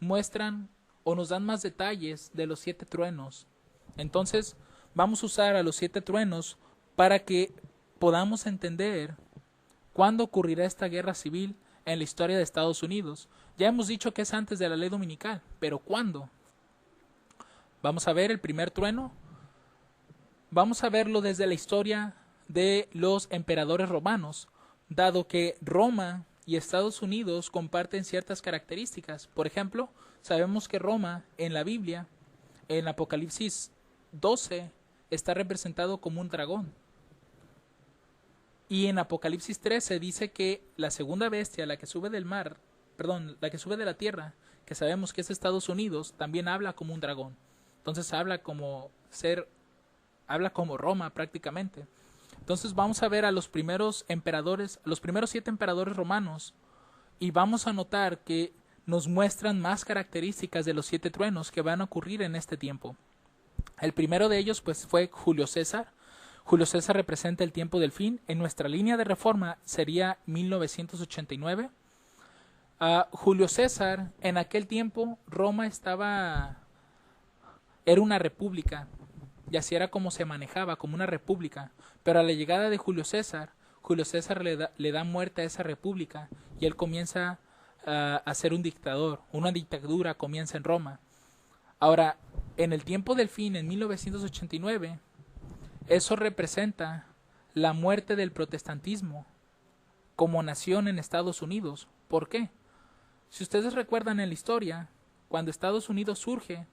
muestran o nos dan más detalles de los 7 truenos. Entonces, vamos a usar a los 7 truenos para que podamos entender cuándo ocurrirá esta guerra civil en la historia de Estados Unidos. Ya hemos dicho que es antes de la ley dominical, pero ¿cuándo? Vamos a ver el primer trueno. Vamos a verlo desde la historia de los emperadores romanos, dado que Roma y Estados Unidos comparten ciertas características. Por ejemplo, sabemos que Roma en la Biblia, en Apocalipsis 12, está representado como un dragón. Y en Apocalipsis 13 dice que la segunda bestia, la que sube del mar, la que sube de la tierra, que sabemos que es Estados Unidos, también habla como un dragón. Entonces habla como Roma prácticamente. Entonces vamos a ver a los primeros emperadores, los primeros 7 emperadores romanos, y vamos a notar que nos muestran más características de los 7 truenos que van a ocurrir en este tiempo. El primero de ellos pues fue Julio César. Julio César representa el tiempo del fin. En nuestra línea de reforma sería 1989. Julio César, en aquel tiempo Roma era una república, y así era como se manejaba, como una república. Pero a la llegada de Julio César le da muerte a esa república y él comienza a ser un dictador. Una dictadura comienza en Roma. Ahora, en el tiempo del fin, en 1989, eso representa la muerte del protestantismo como nación en Estados Unidos. ¿Por qué? Si ustedes recuerdan en la historia, cuando Estados Unidos surge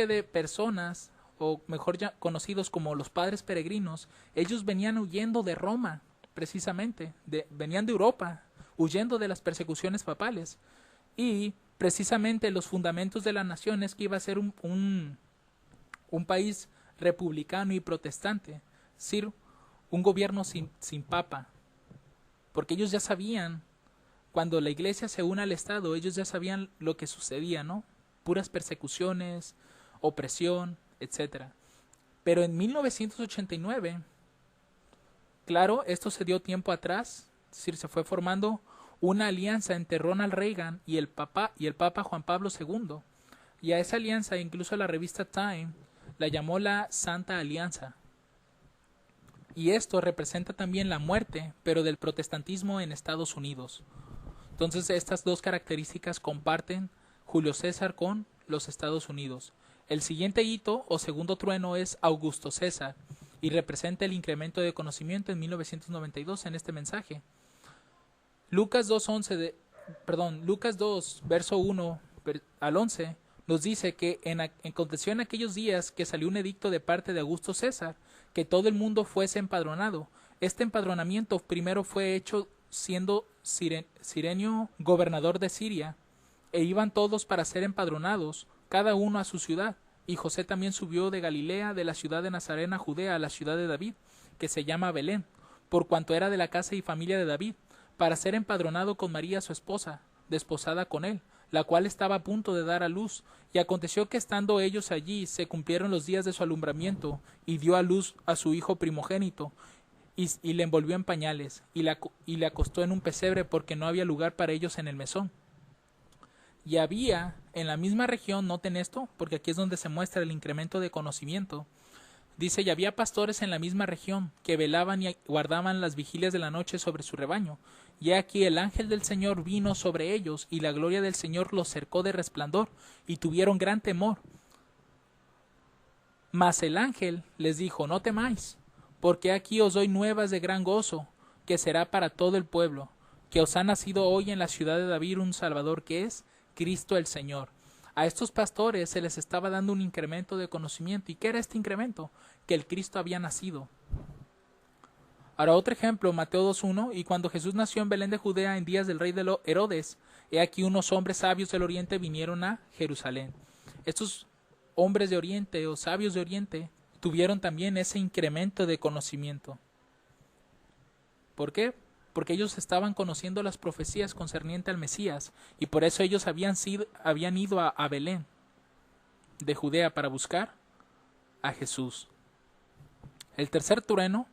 de personas, o mejor ya conocidos como los padres peregrinos. Ellos venían huyendo de Roma, precisamente, venían de Europa, huyendo de las persecuciones papales. Y precisamente los fundamentos de la nación es que iba a ser un país republicano y protestante, es decir, un gobierno sin papa, porque ellos ya sabían, cuando la iglesia se une al Estado, ellos ya sabían lo que sucedía, ¿no? Puras persecuciones, opresión, etcétera. Pero en 1989, claro, esto se dio tiempo atrás, es decir, se fue formando una alianza entre Ronald Reagan y el Papa Juan Pablo II. Y a esa alianza incluso la revista Time la llamó la Santa Alianza. Y esto representa también la muerte, pero del protestantismo en Estados Unidos. Entonces estas dos características comparten Julio César con los Estados Unidos. El siguiente hito o segundo trueno es Augusto César y representa el incremento de conocimiento en 1992 en este mensaje. Lucas 2, verso 1 al 11, nos dice que aconteció en aquellos días que salió un edicto de parte de Augusto César, que todo el mundo fuese empadronado. Este empadronamiento primero fue hecho siendo Cirenio gobernador de Siria, e iban todos para ser empadronados, cada uno a su ciudad. Y José también subió de Galilea, de la ciudad de Nazaret a Judea, a la ciudad de David, que se llama Belén, por cuanto era de la casa y familia de David, para ser empadronado con María su esposa, desposada con él, la cual estaba a punto de dar a luz. Y aconteció que estando ellos allí, se cumplieron los días de su alumbramiento, y dio a luz a su hijo primogénito, y le envolvió en pañales, y le acostó en un pesebre, porque no había lugar para ellos en el mesón. Y había en la misma región, noten esto, porque aquí es donde se muestra el incremento de conocimiento. Dice, y había pastores en la misma región, que velaban y guardaban las vigilias de la noche sobre su rebaño. Y aquí el ángel del Señor vino sobre ellos, y la gloria del Señor los cercó de resplandor, y tuvieron gran temor. Mas el ángel les dijo, no temáis, porque aquí os doy nuevas de gran gozo, que será para todo el pueblo, que os ha nacido hoy en la ciudad de David un Salvador, que es Cristo el Señor. A estos pastores se les estaba dando un incremento de conocimiento. ¿Y qué era este incremento? Que el Cristo había nacido. Ahora otro ejemplo, Mateo 2.1, y cuando Jesús nació en Belén de Judea en días del rey de Herodes, he aquí unos hombres sabios del oriente vinieron a Jerusalén. Estos hombres de oriente o sabios de oriente tuvieron también ese incremento de conocimiento. ¿Por qué? Porque ellos estaban conociendo las profecías concernientes al Mesías, y por eso ellos habían ido a Belén de Judea para buscar a Jesús. El tercer trueno,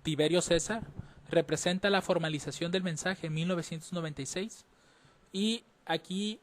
Tiberio César, representa la formalización del mensaje en 1996, y aquí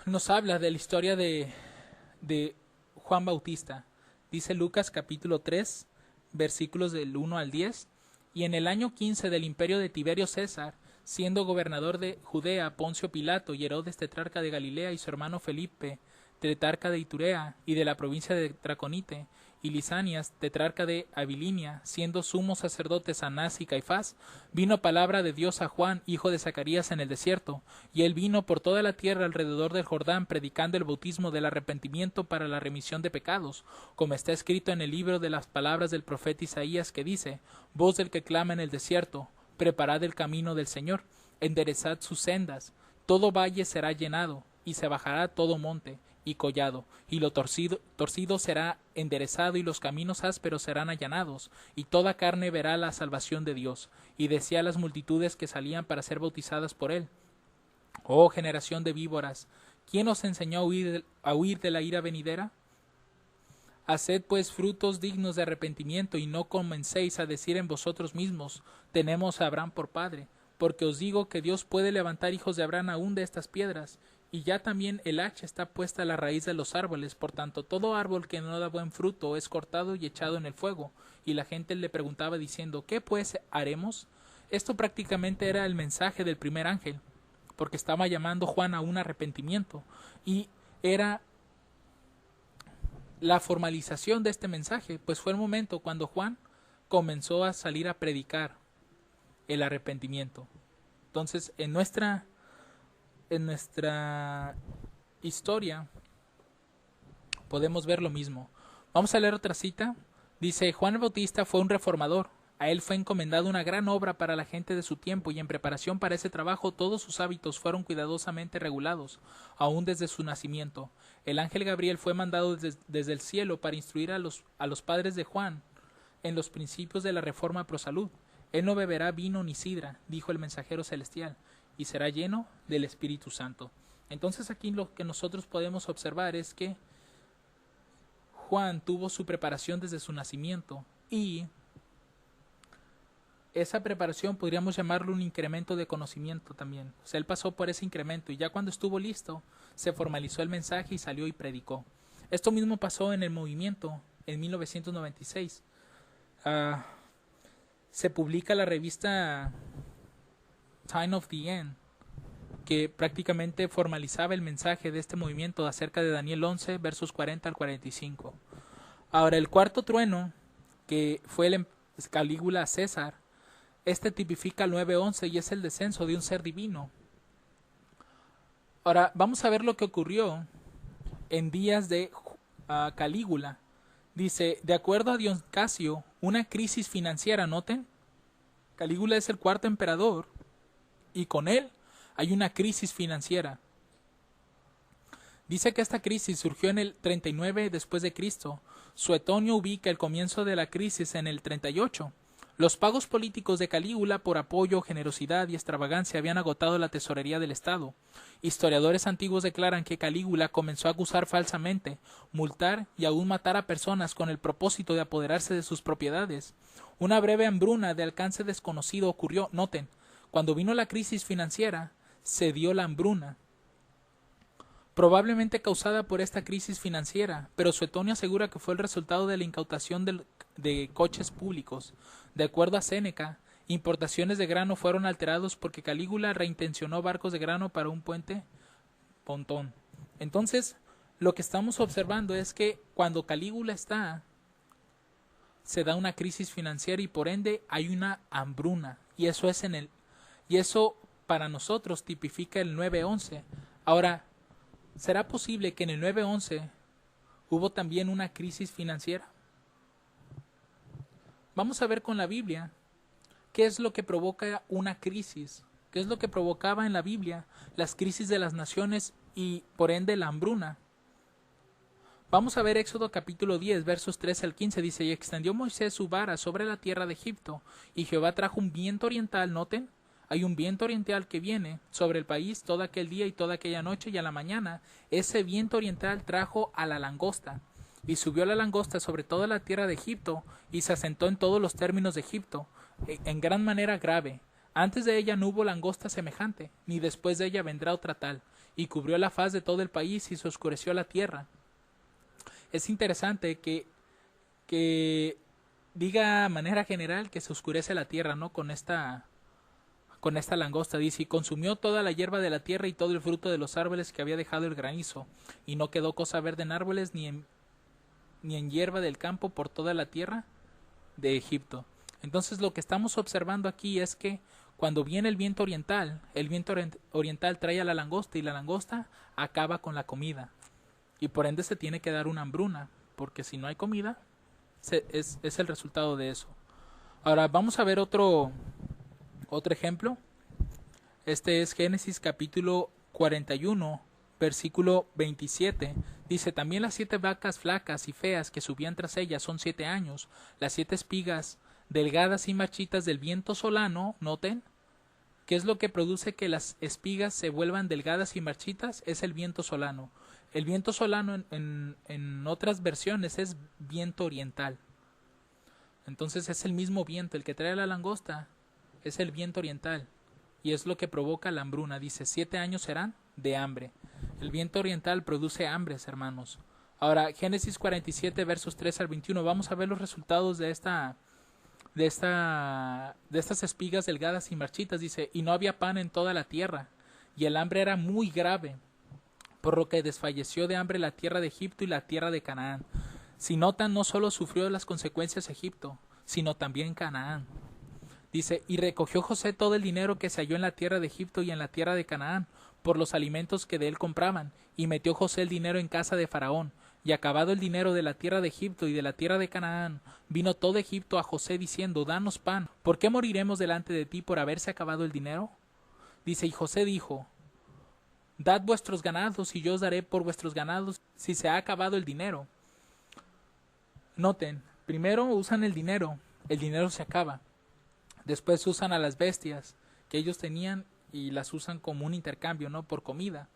nos habla de la historia de Juan Bautista. Dice Lucas capítulo 3, versículos del 1 al 10, y en el año 15 del imperio de Tiberio César, siendo gobernador de Judea Poncio Pilato y Herodes tetrarca de Galilea y su hermano Felipe tetrarca de Iturea y de la provincia de Traconite, y Lisanias tetrarca de Abilinia, siendo sumos sacerdotes Anás y Caifás, vino palabra de Dios a Juan, hijo de Zacarías, en el desierto, y él vino por toda la tierra alrededor del Jordán, predicando el bautismo del arrepentimiento para la remisión de pecados, como está escrito en el libro de las palabras del profeta Isaías, que dice, voz del que clama en el desierto, preparad el camino del Señor, enderezad sus sendas, todo valle será llenado, y se bajará todo monte y collado, y lo torcido será enderezado, y los caminos ásperos serán allanados, y toda carne verá la salvación de Dios. Y decía a las multitudes que salían para ser bautizadas por él, oh generación de víboras, ¿quién os enseñó a huir de la ira venidera? Haced pues frutos dignos de arrepentimiento, y no comencéis a decir en vosotros mismos, tenemos a Abraham por padre, porque os digo que Dios puede levantar hijos de Abraham aún de estas piedras. Y ya también el hacha está puesta a la raíz de los árboles, por tanto todo árbol que no da buen fruto es cortado y echado en el fuego. Y la gente le preguntaba diciendo, ¿qué pues haremos? Esto prácticamente era el mensaje del primer ángel, porque estaba llamando Juan a un arrepentimiento, y era la formalización de este mensaje, pues fue el momento cuando Juan comenzó a salir a predicar el arrepentimiento. Entonces, en nuestra historia podemos ver lo mismo. Vamos a leer otra cita. Dice, Juan el Bautista fue un reformador. A él fue encomendada una gran obra para la gente de su tiempo, y en preparación para ese trabajo todos sus hábitos fueron cuidadosamente regulados, aún desde su nacimiento. El ángel Gabriel fue mandado desde el cielo para instruir a los padres de Juan en los principios de la reforma pro salud. Él no beberá vino ni sidra, dijo el mensajero celestial, y será lleno del Espíritu Santo. Entonces aquí lo que nosotros podemos observar es que Juan tuvo su preparación desde su nacimiento, y esa preparación podríamos llamarlo un incremento de conocimiento también. O sea, él pasó por ese incremento, y ya cuando estuvo listo, se formalizó el mensaje y salió y predicó. Esto mismo pasó en el movimiento en 1996. Se publica la revista Time of the End, que prácticamente formalizaba el mensaje de este movimiento acerca de Daniel 11, versos 40 al 45. Ahora, el cuarto trueno, que fue el Calígula César, este tipifica el 9:11 y es el descenso de un ser divino. Ahora, vamos a ver lo que ocurrió en días de Calígula. Dice, de acuerdo a Dion Casio, una crisis financiera, noten, Calígula es el cuarto emperador, y con él hay una crisis financiera. Dice que esta crisis surgió en el 39 después de Cristo. Suetonio ubica el comienzo de la crisis en el 38. Los pagos políticos de Calígula por apoyo, generosidad y extravagancia habían agotado la tesorería del Estado. Historiadores antiguos declaran que Calígula comenzó a acusar falsamente, multar y aún matar a personas con el propósito de apoderarse de sus propiedades. Una breve hambruna de alcance desconocido ocurrió, noten, cuando vino la crisis financiera, se dio la hambruna, probablemente causada por esta crisis financiera, pero Suetonio asegura que fue el resultado de la incautación de coches públicos. De acuerdo a Séneca, importaciones de grano fueron alterados porque Calígula reintencionó barcos de grano para un puente pontón. Entonces, lo que estamos observando es que cuando Calígula se da una crisis financiera y por ende hay una hambruna. Y eso para nosotros tipifica el 9-11. Ahora, ¿será posible que en el 9-11 hubo también una crisis financiera? Vamos a ver con la Biblia qué es lo que provoca una crisis, qué es lo que provocaba en la Biblia las crisis de las naciones y por ende la hambruna. Vamos a ver Éxodo capítulo 10, versos 13 al 15, dice, y extendió Moisés su vara sobre la tierra de Egipto, y Jehová trajo un viento oriental, noten, hay un viento oriental que viene sobre el país todo aquel día y toda aquella noche, y a la mañana ese viento oriental trajo a la langosta, y subió la langosta sobre toda la tierra de Egipto, y se asentó en todos los términos de Egipto, en gran manera grave. Antes de ella no hubo langosta semejante, ni después de ella vendrá otra tal, y cubrió la faz de todo el país, y se oscureció la tierra. Es interesante que diga de manera general que se oscurece la tierra, ¿no? Con esta langosta, dice, y consumió toda la hierba de la tierra y todo el fruto de los árboles que había dejado el granizo, y no quedó cosa verde en árboles ni en hierba del campo por toda la tierra de Egipto. Entonces lo que estamos observando aquí es que cuando viene el viento oriental trae a la langosta y la langosta acaba con la comida. Y por ende se tiene que dar una hambruna, porque si no hay comida, es el resultado de eso. Ahora vamos a ver otro ejemplo. Este es Génesis capítulo 41, versículo 27. Dice, también las 7 vacas flacas y feas que subían tras ellas son 7 años. Las 7 espigas delgadas y marchitas del viento solano, noten, ¿qué es lo que produce que las espigas se vuelvan delgadas y marchitas? Es el viento solano. El viento solano en otras versiones es viento oriental. Entonces es el mismo viento, el que trae la langosta es el viento oriental y es lo que provoca la hambruna. Dice, 7 años serán de hambre. El viento oriental produce hambres, hermanos. Ahora, Génesis 47, versos 3 al 21, vamos a ver los resultados de estas espigas delgadas y marchitas. Dice, y no había pan en toda la tierra, y el hambre era muy grave, por lo que desfalleció de hambre la tierra de Egipto y la tierra de Canaán. Si notan, no solo sufrió las consecuencias Egipto, sino también Canaán. Dice, y recogió José todo el dinero que se halló en la tierra de Egipto y en la tierra de Canaán, por los alimentos que de él compraban, y metió José el dinero en casa de Faraón. Y acabado el dinero de la tierra de Egipto y de la tierra de Canaán, vino todo Egipto a José diciendo, danos pan, ¿por qué moriremos delante de ti por haberse acabado el dinero? Dice, y José dijo, dad vuestros ganados y yo os daré por vuestros ganados si se ha acabado el dinero. Noten, primero usan el dinero se acaba. Después usan a las bestias que ellos tenían y las usan como un intercambio, ¿no? Por comida.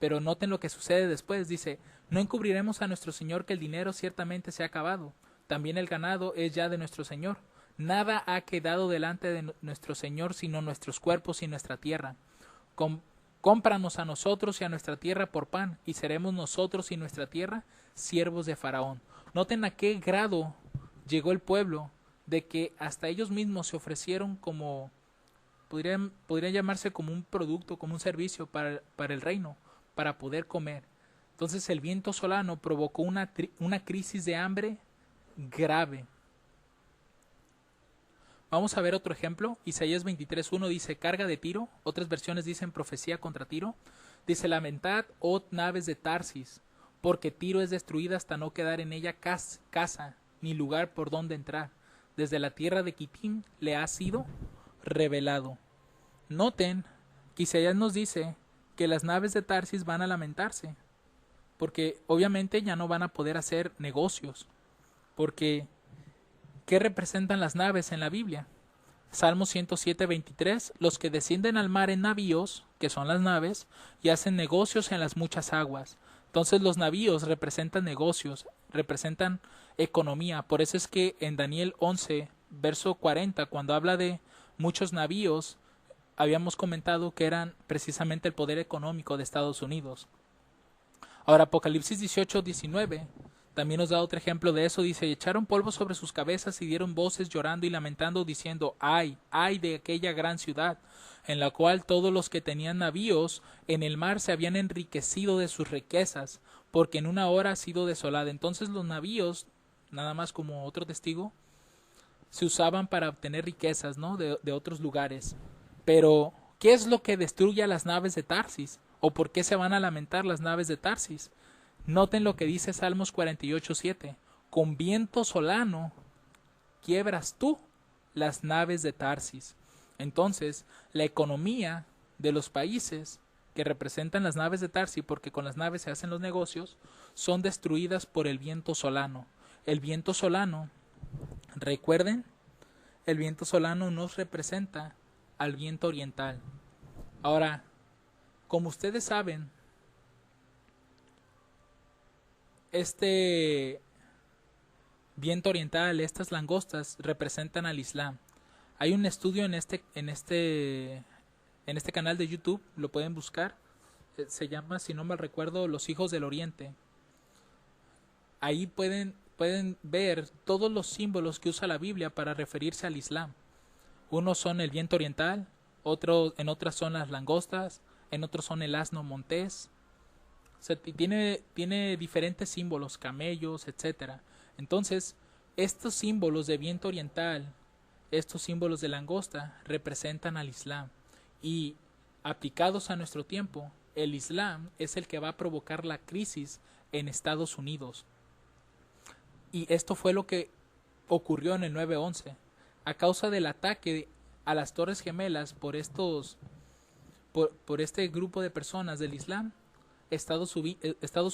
Pero noten lo que sucede después. Dice, no encubriremos a nuestro Señor que el dinero ciertamente se ha acabado. También el ganado es ya de nuestro Señor. Nada ha quedado delante de nuestro Señor sino nuestros cuerpos y nuestra tierra. Cómpranos a nosotros y a nuestra tierra por pan, y seremos nosotros y nuestra tierra siervos de Faraón. Noten a qué grado llegó el pueblo de que hasta ellos mismos se ofrecieron como, podrían llamarse como un producto, como un servicio para el reino, para poder comer. Entonces el viento solano provocó una crisis de hambre grave. Vamos a ver otro ejemplo. Isaías 23:1 dice, carga de Tiro. Otras versiones dicen profecía contra Tiro. Dice, lamentad, oh naves de Tarsis, porque Tiro es destruida hasta no quedar en ella casa, ni lugar por donde entrar. Desde la tierra de Quitim le ha sido revelado. Noten que Isaías nos dice que las naves de Tarsis van a lamentarse, porque obviamente ya no van a poder hacer negocios, porque ¿Qué representan las naves en la Biblia? Salmo 107:23, los que descienden al mar en navíos, que son las naves, y hacen negocios en las muchas aguas. Entonces los navíos representan negocios, representan economía. Por eso es que en Daniel 11, verso 40, cuando habla de muchos navíos, habíamos comentado que eran precisamente el poder económico de Estados Unidos. Ahora Apocalipsis 18:19 también nos da otro ejemplo de eso. Dice, echaron polvo sobre sus cabezas y dieron voces llorando y lamentando, diciendo, ay, ay de aquella gran ciudad, en la cual todos los que tenían navíos en el mar se habían enriquecido de sus riquezas, porque en una hora ha sido desolada. Entonces los navíos, nada más como otro testigo, se usaban para obtener riquezas, ¿no? de otros lugares. Pero, ¿qué es lo que destruye a las naves de Tarsis? ¿O por qué se van a lamentar las naves de Tarsis? Noten lo que dice Salmos 48:7. Con viento solano quiebras tú las naves de Tarsis. Entonces, la economía de los países que representan las naves de Tarsis, porque con las naves se hacen los negocios, son destruidas por el viento solano. El viento solano, recuerden, el viento solano nos representa al viento oriental. Ahora, como ustedes saben, este viento oriental, estas langostas, representan al Islam. Hay un estudio en este canal de YouTube, lo pueden buscar, se llama, si no mal recuerdo, Los Hijos del Oriente. Ahí pueden ver todos los símbolos que usa la Biblia para referirse al Islam. Unos son el viento oriental, en otras son las langostas, en otros son el asno montés. O sea, tiene diferentes símbolos, camellos, etcétera. Entonces, estos símbolos de viento oriental, estos símbolos de langosta, representan al Islam. Y aplicados a nuestro tiempo, el Islam es el que va a provocar la crisis en Estados Unidos. Y esto fue lo que ocurrió en el 9/11. A causa del ataque a las Torres Gemelas por este grupo de personas del Islam, Estados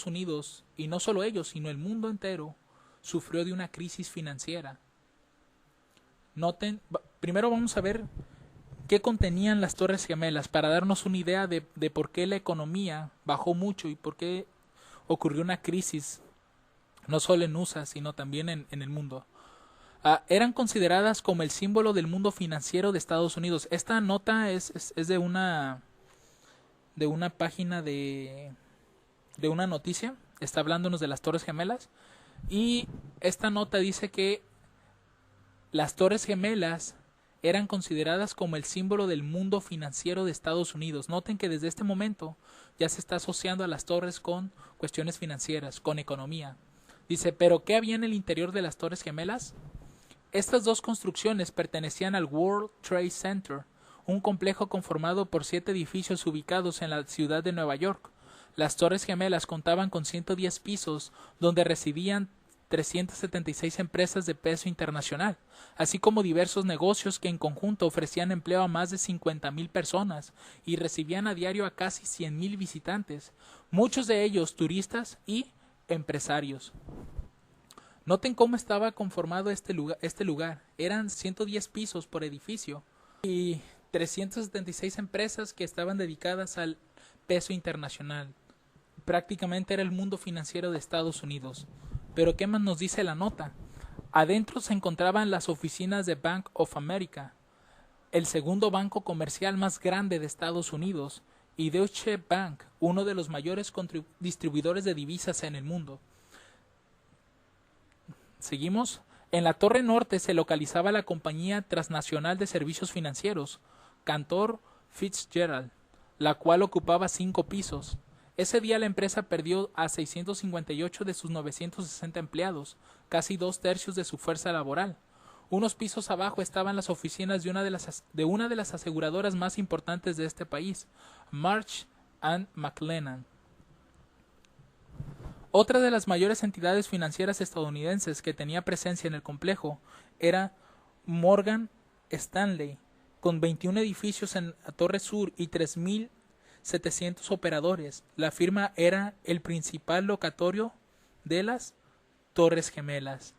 Unidos, y no solo ellos, sino el mundo entero, sufrió de una crisis financiera. Noten, primero vamos a ver qué contenían las Torres Gemelas para darnos una idea de por qué la economía bajó mucho y por qué ocurrió una crisis, no solo en USA, sino también en el mundo. Eran consideradas como el símbolo del mundo financiero de Estados Unidos. Esta nota es de una página de una noticia, está hablándonos de las Torres Gemelas, y esta nota dice que las Torres Gemelas eran consideradas como el símbolo del mundo financiero de Estados Unidos. Noten que desde este momento ya se está asociando a las torres con cuestiones financieras, con economía. Dice, ¿pero qué había en el interior de las Torres Gemelas? Estas dos construcciones pertenecían al World Trade Center, un complejo conformado por 7 edificios ubicados en la ciudad de Nueva York. Las Torres Gemelas contaban con 110 pisos, donde residían 376 empresas de peso internacional, así como diversos negocios que en conjunto ofrecían empleo a más de 50,000 personas y recibían a diario a casi 100,000 visitantes, muchos de ellos turistas y empresarios. Noten cómo estaba conformado este lugar. Eran 110 pisos por edificio y 376 empresas que estaban dedicadas al peso internacional. Prácticamente era el mundo financiero de Estados Unidos. Pero ¿qué más nos dice la nota? Adentro se encontraban las oficinas de Bank of America, el segundo banco comercial más grande de Estados Unidos, y Deutsche Bank, uno de los mayores distribuidores de divisas en el mundo. Seguimos. En la torre norte se localizaba la compañía transnacional de servicios financieros, Cantor Fitzgerald, la cual ocupaba 5 pisos. Ese día la empresa perdió a 658 de sus 960 empleados, casi 2/3 de su fuerza laboral. Unos pisos abajo estaban las oficinas de una de las aseguradoras más importantes de este país, Marsh & McLennan. Otra de las mayores entidades financieras estadounidenses que tenía presencia en el complejo era Morgan Stanley, con 21 edificios en la Torre Sur y 3,700 operadores. La firma era el principal locatario de las Torres Gemelas.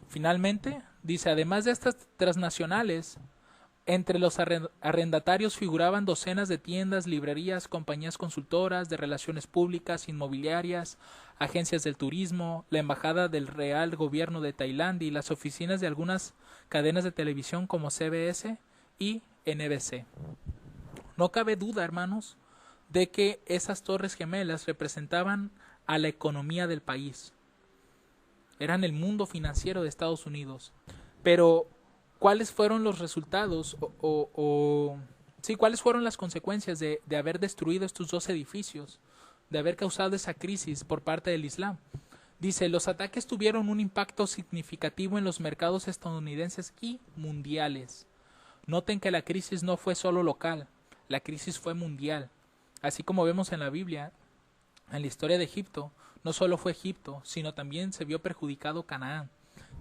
Finalmente, dice, además de estas transnacionales, entre los arrendatarios figuraban docenas de tiendas, librerías, compañías consultoras, de relaciones públicas, inmobiliarias, agencias del turismo, la embajada del Real Gobierno de Tailandia y las oficinas de algunas cadenas de televisión como CBS y NBC. No cabe duda, hermanos, de que esas torres gemelas representaban a la economía del país. Eran el mundo financiero de Estados Unidos. Pero ¿cuáles fueron los resultados sí, cuáles fueron las consecuencias de haber destruido estos dos edificios, de haber causado esa crisis por parte del Islam? Dice, los ataques tuvieron un impacto significativo en los mercados estadounidenses y mundiales. Noten que la crisis no fue solo local, la crisis fue mundial. Así como vemos en la Biblia, en la historia de Egipto, no solo fue Egipto, sino también se vio perjudicado Canaán.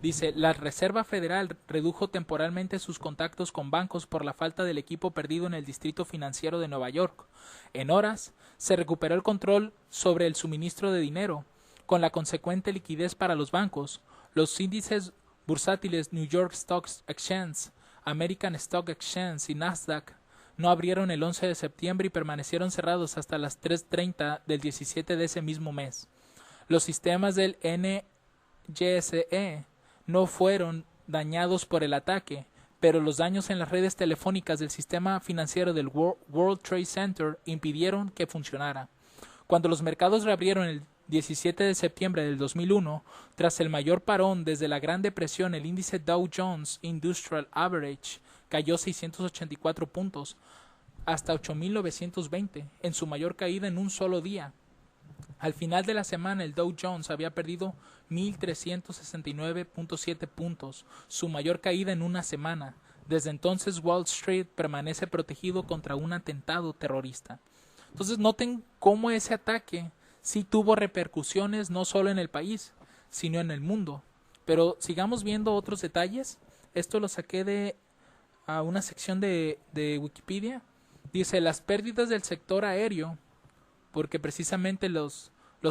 Dice, la Reserva Federal redujo temporalmente sus contactos con bancos por la falta del equipo perdido en el distrito financiero de Nueva York. En horas, se recuperó el control sobre el suministro de dinero, con la consecuente liquidez para los bancos. Los índices bursátiles New York Stock Exchange, American Stock Exchange y Nasdaq no abrieron el 11 de septiembre y permanecieron cerrados hasta las 3:30 del 17 de ese mismo mes. Los sistemas del NYSE no fueron dañados por el ataque, pero los daños en las redes telefónicas del sistema financiero del World Trade Center impidieron que funcionara. Cuando los mercados reabrieron el 17 de septiembre del 2001, tras el mayor parón desde la Gran Depresión, el índice Dow Jones Industrial Average cayó 684 puntos, hasta 8.920, en su mayor caída en un solo día. Al final de la semana, el Dow Jones había perdido 1.369.7 puntos, su mayor caída en una semana. Desde entonces, Wall Street permanece protegido contra un atentado terrorista. Entonces, noten cómo ese ataque sí tuvo repercusiones no solo en el país, sino en el mundo. Pero sigamos viendo otros detalles. Esto lo saqué de una sección de Wikipedia. Dice, las pérdidas del sector aéreo, porque precisamente los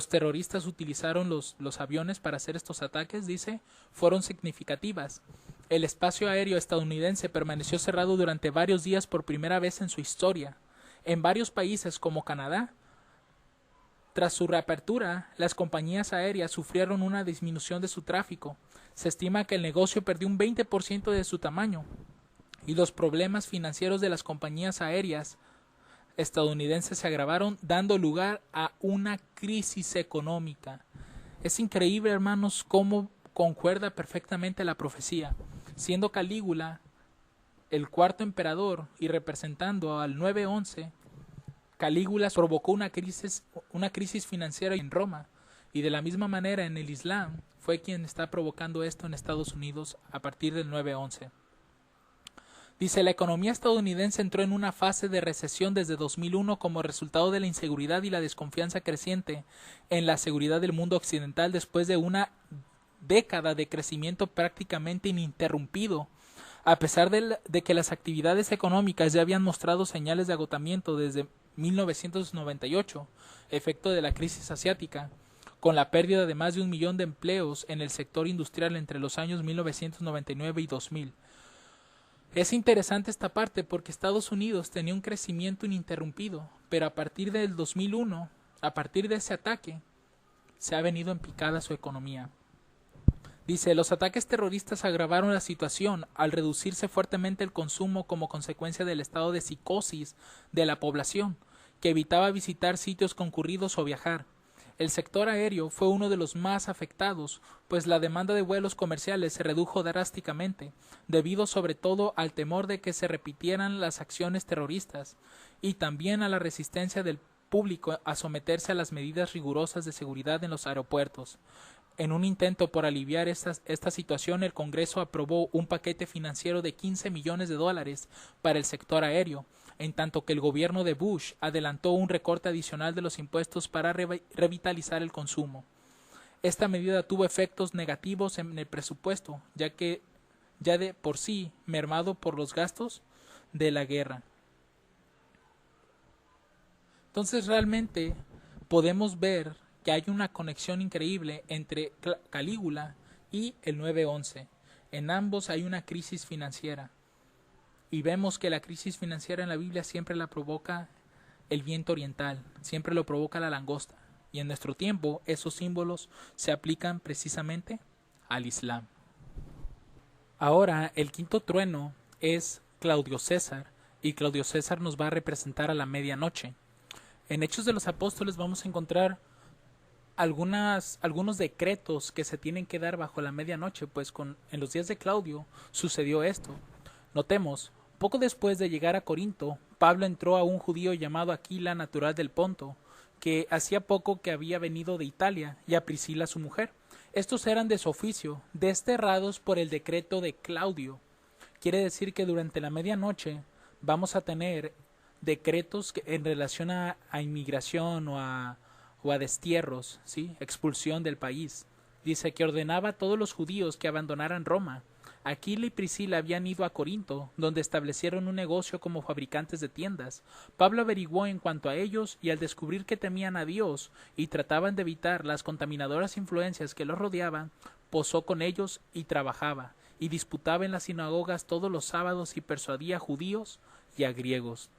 terroristas utilizaron los aviones para hacer estos ataques, dice, fueron significativas. El espacio aéreo estadounidense permaneció cerrado durante varios días por primera vez en su historia. En varios países como Canadá, tras su reapertura, las compañías aéreas sufrieron una disminución de su tráfico. Se estima que el negocio perdió un 20% de su tamaño, y los problemas financieros de las compañías aéreas estadounidenses se agravaron, dando lugar a una crisis económica. Es increíble, hermanos, cómo concuerda perfectamente la profecía. Siendo Calígula el cuarto emperador y representando al 911, Calígula provocó una crisis financiera en Roma, y de la misma manera en el Islam fue quien está provocando esto en Estados Unidos a partir del 911. Dice, la economía estadounidense entró en una fase de recesión desde 2001 como resultado de la inseguridad y la desconfianza creciente en la seguridad del mundo occidental después de una década de crecimiento prácticamente ininterrumpido. A pesar de que las actividades económicas ya habían mostrado señales de agotamiento desde 1998, efecto de la crisis asiática, con la pérdida de más de 1 millón de empleos en el sector industrial entre los años 1999 y 2000. Es interesante esta parte porque Estados Unidos tenía un crecimiento ininterrumpido, pero a partir del 2001, a partir de ese ataque, se ha venido en picada su economía. Dice, los ataques terroristas agravaron la situación al reducirse fuertemente el consumo como consecuencia del estado de psicosis de la población, que evitaba visitar sitios concurridos o viajar. El sector aéreo fue uno de los más afectados, pues la demanda de vuelos comerciales se redujo drásticamente, debido sobre todo al temor de que se repitieran las acciones terroristas, y también a la resistencia del público a someterse a las medidas rigurosas de seguridad en los aeropuertos. En un intento por aliviar esta situación, el Congreso aprobó un paquete financiero de $15 millones para el sector aéreo, en tanto que el gobierno de Bush adelantó un recorte adicional de los impuestos para revitalizar el consumo. Esta medida tuvo efectos negativos en el presupuesto, ya de por sí mermado por los gastos de la guerra. Entonces realmente podemos ver que hay una conexión increíble entre Calígula y el 9-11. En ambos hay una crisis financiera. Y vemos que la crisis financiera en la Biblia siempre la provoca el viento oriental, siempre lo provoca la langosta. Y en nuestro tiempo esos símbolos se aplican precisamente al Islam. Ahora, el quinto trueno es Claudio César, y Claudio César nos va a representar a la medianoche. En Hechos de los Apóstoles vamos a encontrar algunos decretos que se tienen que dar bajo la medianoche, pues en los días de Claudio sucedió esto. Notemos, poco después de llegar a Corinto, Pablo entró a un judío llamado Aquila, natural del Ponto, que hacía poco que había venido de Italia, y a Priscila su mujer. Estos eran de su oficio, desterrados por el decreto de Claudio. Quiere decir que durante la medianoche vamos a tener decretos en relación a inmigración o a destierros, ¿sí? Expulsión del país. Dice que ordenaba a todos los judíos que abandonaran Roma. Aquila y Priscila habían ido a Corinto, donde establecieron un negocio como fabricantes de tiendas. Pablo averiguó en cuanto a ellos, y al descubrir que temían a Dios y trataban de evitar las contaminadoras influencias que los rodeaban, posó con ellos y trabajaba, y disputaba en las sinagogas todos los sábados y persuadía a judíos y a griegos.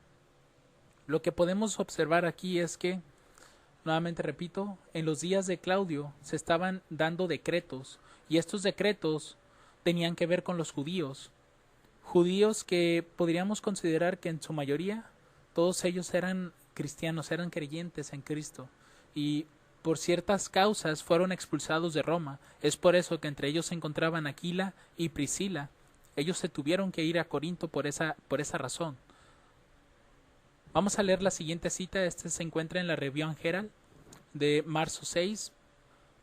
Lo que podemos observar aquí es que, nuevamente repito, en los días de Claudio se estaban dando decretos, y estos decretos tenían que ver con los judíos que podríamos considerar que en su mayoría todos ellos eran cristianos, eran creyentes en Cristo, y por ciertas causas fueron expulsados de Roma. Es por eso que entre ellos se encontraban Aquila y Priscila. Ellos se tuvieron que ir a Corinto por esa razón. Vamos a leer la siguiente cita. Este se encuentra en la Review and Herald de marzo 6.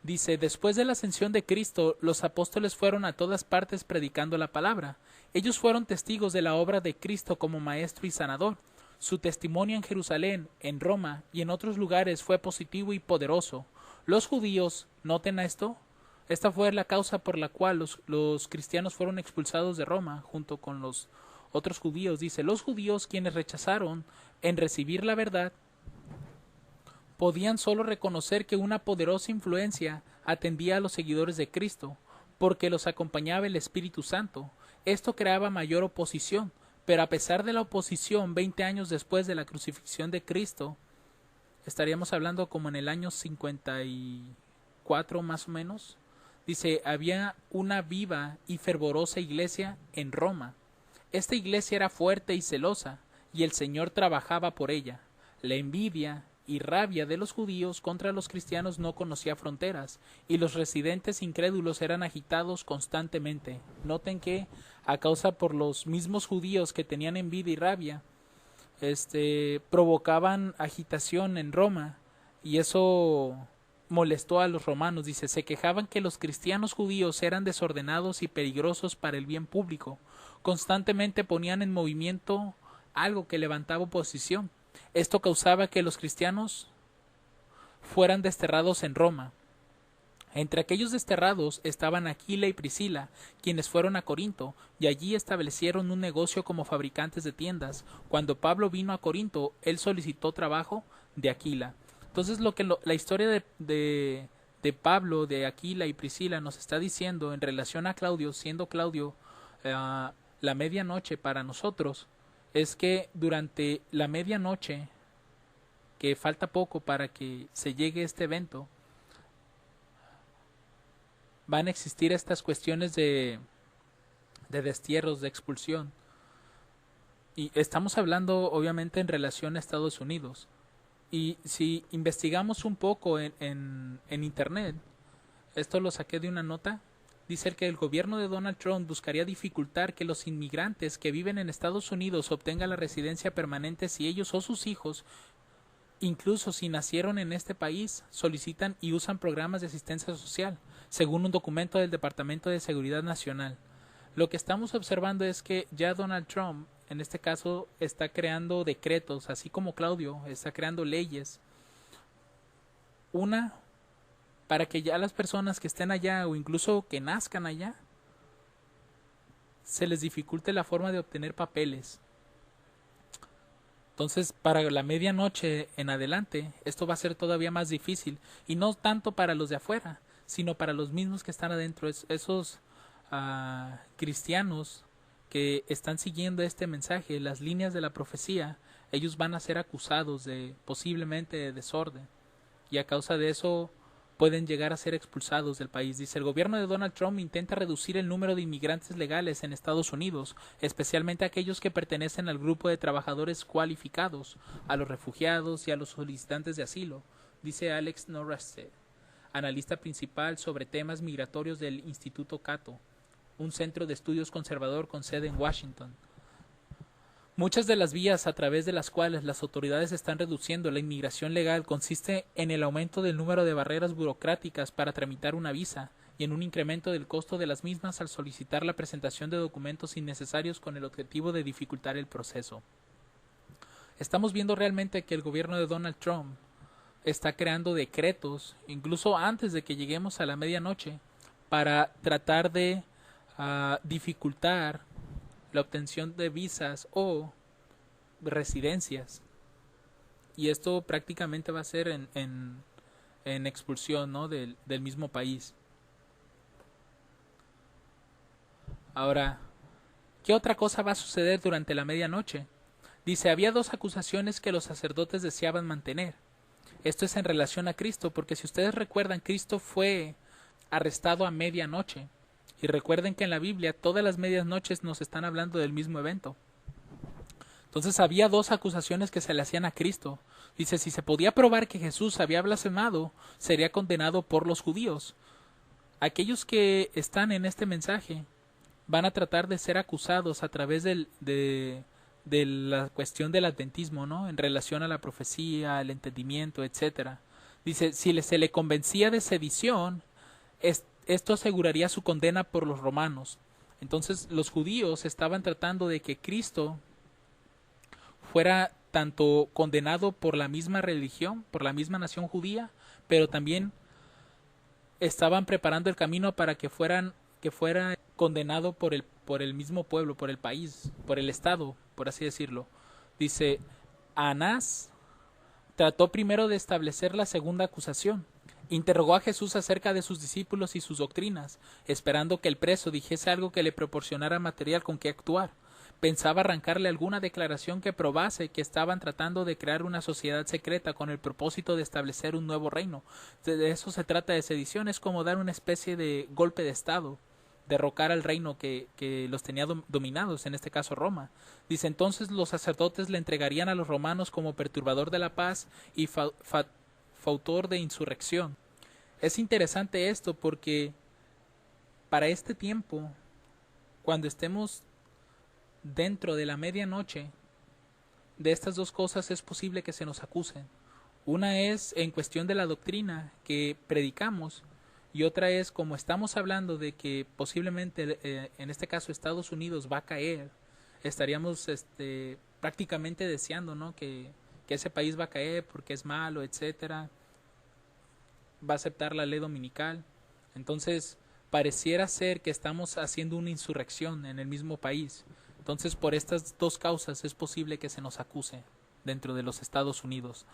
Dice: después de la ascensión de Cristo, los apóstoles fueron a todas partes predicando la palabra. Ellos fueron testigos de la obra de Cristo como maestro y sanador. Su testimonio en Jerusalén, en Roma y en otros lugares fue positivo y poderoso. Los judíos, noten esto, esta fue la causa por la cual los cristianos fueron expulsados de Roma junto con los otros judíos. Dice: los judíos, quienes rechazaron en recibir la verdad, podían solo reconocer que una poderosa influencia atendía a los seguidores de Cristo, porque los acompañaba el Espíritu Santo. Esto creaba mayor oposición, pero a pesar de la oposición, 20 años después de la crucifixión de Cristo, estaríamos hablando como en el año 54 más o menos, dice, había una viva y fervorosa iglesia en Roma. Esta iglesia era fuerte y celosa, y el Señor trabajaba por ella. La envidia y rabia de los judíos contra los cristianos no conocía fronteras, y los residentes incrédulos eran agitados constantemente. Noten que a causa por los mismos judíos que tenían envidia y rabia, provocaban agitación en Roma, y eso molestó a los romanos. Dice, se quejaban que los cristianos judíos eran desordenados y peligrosos para el bien público. Constantemente ponían en movimiento algo que levantaba oposición. Esto causaba que los cristianos fueran desterrados en Roma. Entre aquellos desterrados estaban Aquila y Priscila, quienes fueron a Corinto, y allí establecieron un negocio como fabricantes de tiendas. Cuando Pablo vino a Corinto, él solicitó trabajo de Aquila. Entonces la historia de Pablo, de Aquila y Priscila nos está diciendo en relación a Claudio, siendo Claudio la medianoche para nosotros, es que durante la medianoche, que falta poco para que se llegue este evento, van a existir estas cuestiones de destierros, de expulsión. Y estamos hablando obviamente en relación a Estados Unidos. Y si investigamos un poco en internet, esto lo saqué de una nota, dice que el gobierno de Donald Trump buscaría dificultar que los inmigrantes que viven en Estados Unidos obtengan la residencia permanente si ellos o sus hijos, incluso si nacieron en este país, solicitan y usan programas de asistencia social, según un documento del Departamento de Seguridad Nacional. Lo que estamos observando es que ya Donald Trump, en este caso, está creando decretos, así como Claudio está creando leyes. Una, para que ya las personas que estén allá o incluso que nazcan allá, se les dificulte la forma de obtener papeles. Entonces, para la medianoche en adelante, esto va a ser todavía más difícil, y no tanto para los de afuera, sino para los mismos que están adentro, esos cristianos que están siguiendo este mensaje, las líneas de la profecía. Ellos van a ser acusados de posiblemente de desorden, y a causa de eso pueden llegar a ser expulsados del país. Dice, el gobierno de Donald Trump intenta reducir el número de inmigrantes legales en Estados Unidos, especialmente aquellos que pertenecen al grupo de trabajadores cualificados, a los refugiados y a los solicitantes de asilo, dice Alex Norrestead, analista principal sobre temas migratorios del Instituto Cato, un centro de estudios conservador con sede en Washington. Muchas de las vías a través de las cuales las autoridades están reduciendo la inmigración legal consiste en el aumento del número de barreras burocráticas para tramitar una visa y en un incremento del costo de las mismas al solicitar la presentación de documentos innecesarios con el objetivo de dificultar el proceso. Estamos viendo realmente que el gobierno de Donald Trump está creando decretos, incluso antes de que lleguemos a la medianoche, para tratar de dificultar la obtención de visas o residencias, y esto prácticamente va a ser en expulsión, ¿no?, del mismo país. Ahora, ¿qué otra cosa va a suceder durante la medianoche? Dice, había dos acusaciones que los sacerdotes deseaban mantener. Esto es en relación a Cristo, porque si ustedes recuerdan, Cristo fue arrestado a medianoche. Y recuerden que en la Biblia todas las medias noches nos están hablando del mismo evento. Entonces había dos acusaciones que se le hacían a Cristo. Dice, si se podía probar que Jesús había blasfemado, sería condenado por los judíos. Aquellos que están en este mensaje van a tratar de ser acusados a través de la cuestión del adventismo, ¿no?, en relación a la profecía, el entendimiento, etcétera. Dice, si se le convencía de sedición, esto aseguraría su condena por los romanos. Entonces los judíos estaban tratando de que Cristo fuera tanto condenado por la misma religión, por la misma nación judía, pero también estaban preparando el camino para que fuera condenado por el mismo pueblo, por el país, por el estado, por así decirlo. Dice, Anás trató primero de establecer la segunda acusación. Interrogó a Jesús acerca de sus discípulos y sus doctrinas, esperando que el preso dijese algo que le proporcionara material con que actuar. Pensaba arrancarle alguna declaración que probase que estaban tratando de crear una sociedad secreta con el propósito de establecer un nuevo reino. De eso se trata de sedición, es como dar una especie de golpe de estado, derrocar al reino que los tenía dominados, en este caso Roma. Dice, entonces los sacerdotes le entregarían a los romanos como perturbador de la paz y fautor de insurrección. Es interesante esto porque para este tiempo, cuando estemos dentro de la medianoche, de estas dos cosas es posible que se nos acusen. Una es en cuestión de la doctrina que predicamos, y otra es como estamos hablando de que posiblemente en este caso Estados Unidos va a caer, estaríamos prácticamente deseando, ¿no?, que ese país va a caer porque es malo, etcétera, va a aceptar la ley dominical. Entonces pareciera ser que estamos haciendo una insurrección en el mismo país. Entonces por estas dos causas es posible que se nos acuse dentro de los Estados Unidos.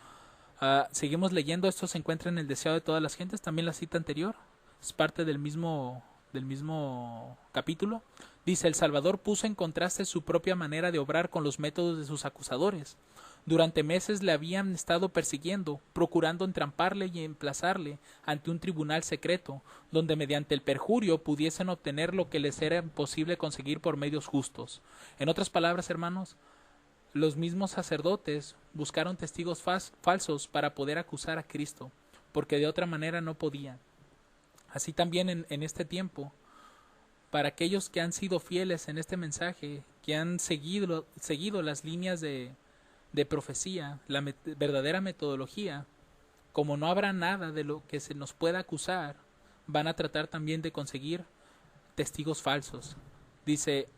Seguimos leyendo, esto se encuentra en el deseo de todas las gentes, también la cita anterior, es parte del mismo capítulo. Dice, el Salvador puso en contraste su propia manera de obrar con los métodos de sus acusadores. Durante meses le habían estado persiguiendo, procurando entramparle y emplazarle ante un tribunal secreto, donde mediante el perjurio pudiesen obtener lo que les era imposible conseguir por medios justos. En otras palabras, hermanos, los mismos sacerdotes buscaron testigos falsos para poder acusar a Cristo, porque de otra manera no podían. Así también en este tiempo, para aquellos que han sido fieles en este mensaje, que han seguido las líneas de profecía, la verdadera metodología, como no habrá nada de lo que se nos pueda acusar, van a tratar también de conseguir testigos falsos. Dice,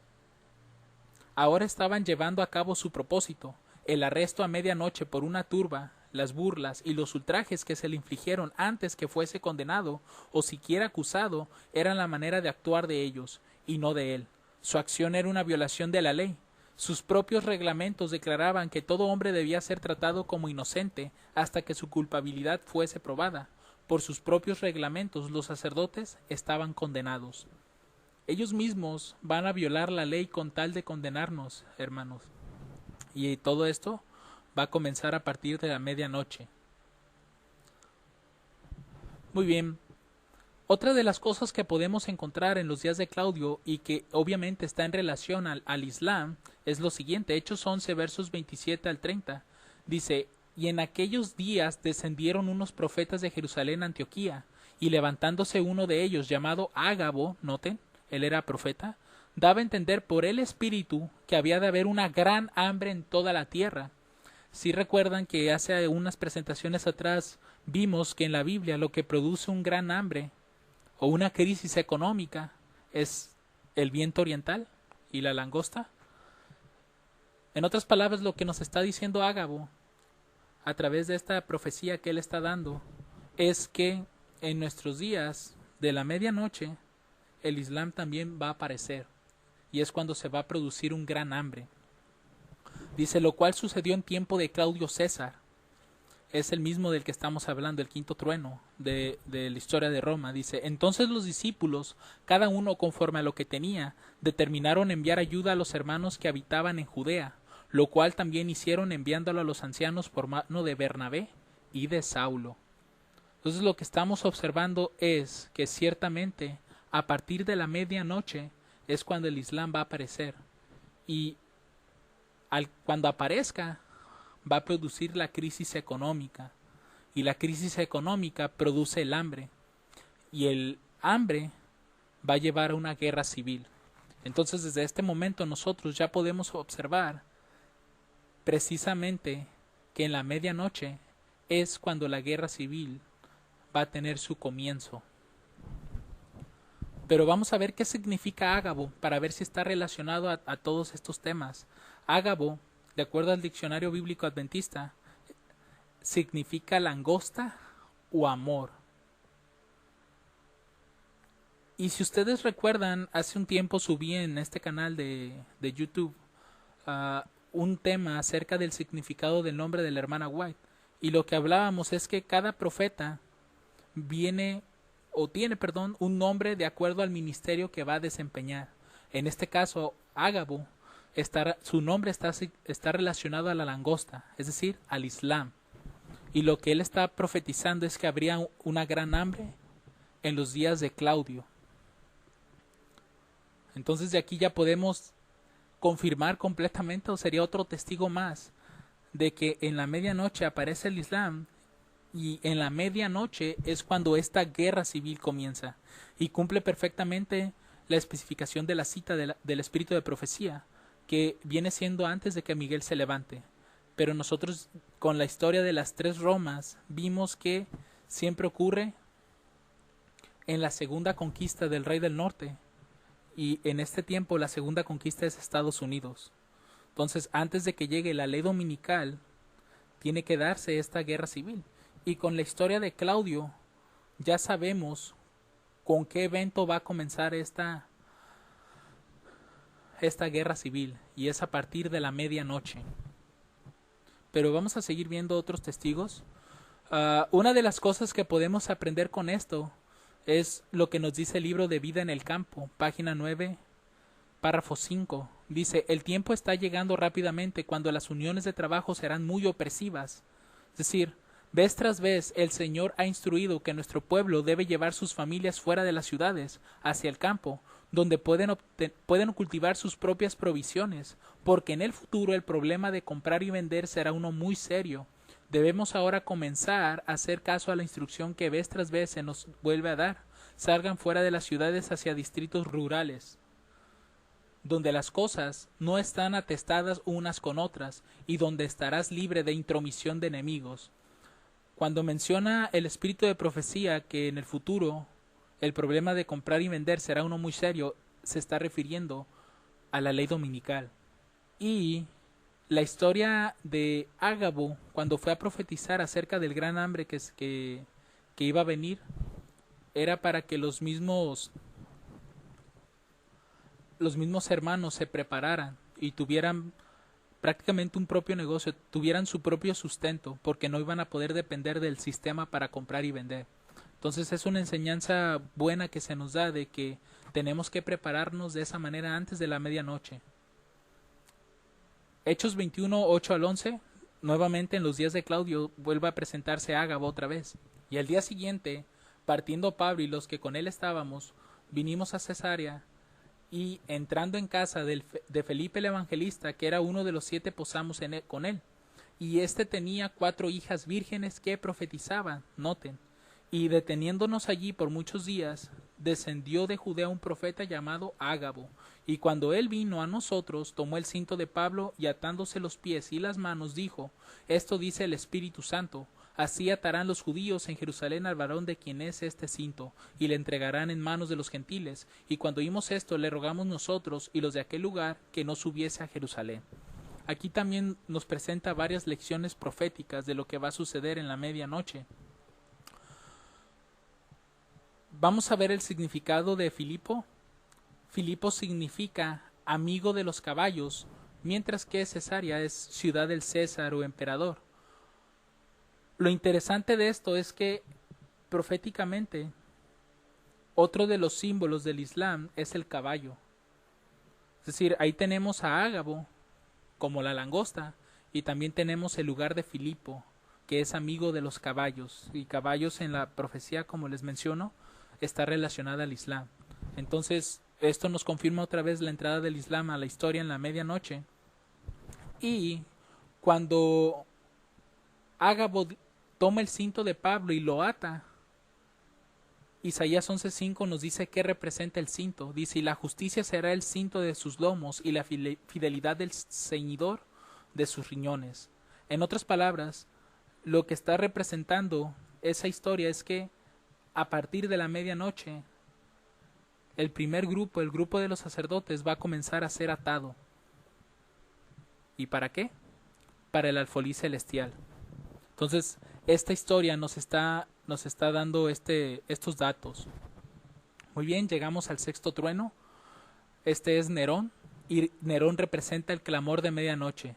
ahora estaban llevando a cabo su propósito, el arresto a medianoche por una turba, las burlas y los ultrajes que se le infligieron antes que fuese condenado o siquiera acusado eran la manera de actuar de ellos, y no de él. Su acción era una violación de la ley. Sus propios reglamentos declaraban que todo hombre debía ser tratado como inocente hasta que su culpabilidad fuese probada. por sus propios reglamentos, los sacerdotes estaban condenados. Ellos mismos van a violar la ley con tal de condenarnos, hermanos. Y todo esto va a comenzar a partir de la medianoche. Muy bien. Otra de las cosas que podemos encontrar en los días de Claudio y que obviamente está en relación al Islam es lo siguiente. Hechos 11 versos 27 al 30. Dice: y en aquellos días descendieron unos profetas de Jerusalén a Antioquía, y levantándose uno de ellos llamado Ágabo, noten, él era profeta, daba a entender por el Espíritu que había de haber una gran hambre en toda la tierra. Si recuerdan que hace unas presentaciones atrás vimos que en la Biblia lo que produce un gran hambre o una crisis económica es el viento oriental y la langosta. En otras palabras, lo que nos está diciendo Ágabo a través de esta profecía que él está dando es que en nuestros días de la medianoche el Islam también va a aparecer, y es cuando se va a producir un gran hambre. Dice, lo cual sucedió en tiempo de Claudio César. Es el mismo del que estamos hablando, el quinto trueno de la historia de Roma. Dice, entonces los discípulos, cada uno conforme a lo que tenía, determinaron enviar ayuda a los hermanos que habitaban en Judea, lo cual también hicieron enviándolo a los ancianos por mano de Bernabé y de Saulo. Entonces lo que estamos observando es que ciertamente a partir de la medianoche es cuando el Islam va a aparecer, y cuando aparezca va a producir la crisis económica, y la crisis económica produce el hambre, y el hambre va a llevar a una guerra civil. Entonces desde este momento nosotros ya podemos observar precisamente que en la medianoche es cuando la guerra civil va a tener su comienzo. Pero vamos a ver qué significa Ágabo para ver si está relacionado a todos estos temas. Ágabo, de acuerdo al diccionario bíblico adventista, significa langosta o amor. Y si ustedes recuerdan, hace un tiempo subí en este canal de YouTube un tema acerca del significado del nombre de la hermana White. Y lo que hablábamos es que cada profeta tiene un nombre de acuerdo al ministerio que va a desempeñar. En este caso, Ágabo, su nombre está relacionado a la langosta, es decir, al Islam. Y lo que él está profetizando es que habría una gran hambre en los días de Claudio. Entonces de aquí ya podemos confirmar completamente, o sería otro testigo más, de que en la medianoche aparece el Islam, y en la medianoche es cuando esta guerra civil comienza, y cumple perfectamente la especificación de la cita del espíritu de profecía, que viene siendo antes de que Miguel se levante. Pero nosotros con la historia de las tres Romas vimos que siempre ocurre en la segunda conquista del rey del norte, y en este tiempo la segunda conquista es Estados Unidos. Entonces, antes de que llegue la ley dominical, tiene que darse esta guerra civil. Y con la historia de Claudio ya sabemos con qué evento va a comenzar esta guerra civil, y es a partir de la medianoche. Pero vamos a seguir viendo otros testigos. Una de las cosas que podemos aprender con esto es lo que nos dice el libro de Vida en el Campo, página 9, párrafo 5. Dice, el tiempo está llegando rápidamente cuando las uniones de trabajo serán muy opresivas. Es decir, vez tras vez el Señor ha instruido que nuestro pueblo debe llevar sus familias fuera de las ciudades, hacia el campo, donde pueden cultivar sus propias provisiones, porque en el futuro el problema de comprar y vender será uno muy serio. Debemos ahora comenzar a hacer caso a la instrucción que vez tras vez se nos vuelve a dar. Salgan fuera de las ciudades hacia distritos rurales, donde las cosas no están atestadas unas con otras, y donde estarás libre de intromisión de enemigos. Cuando menciona el espíritu de profecía que en el futuro el problema de comprar y vender será uno muy serio, se está refiriendo a la ley dominical. Y la historia de Ágabo, cuando fue a profetizar acerca del gran hambre que iba a venir, era para que los mismos hermanos se prepararan y tuvieran prácticamente un propio negocio, tuvieran su propio sustento, porque no iban a poder depender del sistema para comprar y vender. Entonces es una enseñanza buena que se nos da de que tenemos que prepararnos de esa manera antes de la medianoche. Hechos 21, 8 al 11, nuevamente en los días de Claudio vuelve a presentarse Ágabo otra vez. Y al día siguiente, partiendo Pablo y los que con él estábamos, vinimos a Cesarea, y entrando en casa de Felipe el evangelista, que era uno de los 7, posamos con él. Y éste tenía 4 hijas vírgenes que profetizaban, noten. Y deteniéndonos allí por muchos días, descendió de Judea un profeta llamado Ágabo, y cuando él vino a nosotros, tomó el cinto de Pablo y atándose los pies y las manos, dijo: esto dice el Espíritu Santo, así atarán los judíos en Jerusalén al varón de quien es este cinto, y le entregarán en manos de los gentiles. Y cuando oímos esto, le rogamos nosotros y los de aquel lugar que no subiese a Jerusalén. Aquí también nos presenta varias lecciones proféticas de lo que va a suceder en la medianoche. Vamos a ver el significado de Filipo. Filipo significa amigo de los caballos, mientras que Cesarea es ciudad del César o emperador. Lo interesante de esto es que proféticamente otro de los símbolos del Islam es el caballo. Es decir, ahí tenemos a Ágabo como la langosta, y también tenemos el lugar de Filipo, que es amigo de los caballos, y caballos en la profecía, como les menciono, está relacionada al Islam. Entonces esto nos confirma otra vez la entrada del Islam a la historia en la medianoche. Y cuando Ágabo toma el cinto de Pablo y lo ata, Isaías 11:5 nos dice qué representa el cinto. Dice: y la justicia será el cinto de sus lomos, y la fidelidad del ceñidor de sus riñones. En otras palabras, lo que está representando esa historia es que a partir de la medianoche, el primer grupo, el grupo de los sacerdotes, va a comenzar a ser atado. ¿Y para qué? Para el alfolí celestial. Entonces, esta historia nos está dando estos datos. Muy bien, llegamos al sexto trueno. Este es Nerón, y Nerón representa el clamor de medianoche.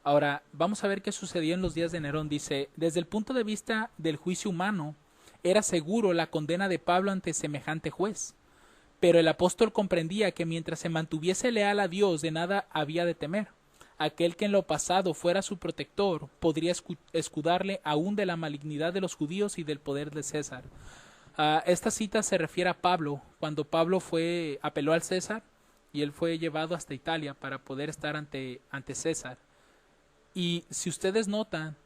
Ahora, vamos a ver qué sucedió en los días de Nerón. Dice: desde el punto de vista del juicio humano, era seguro la condena de Pablo ante semejante juez. Pero el apóstol comprendía que mientras se mantuviese leal a Dios, de nada había de temer. Aquel que en lo pasado fuera su protector podría escudarle aún de la malignidad de los judíos y del poder de César. Esta cita se refiere a Pablo, cuando Pablo apeló al César y él fue llevado hasta Italia para poder estar ante César. Y si ustedes notan,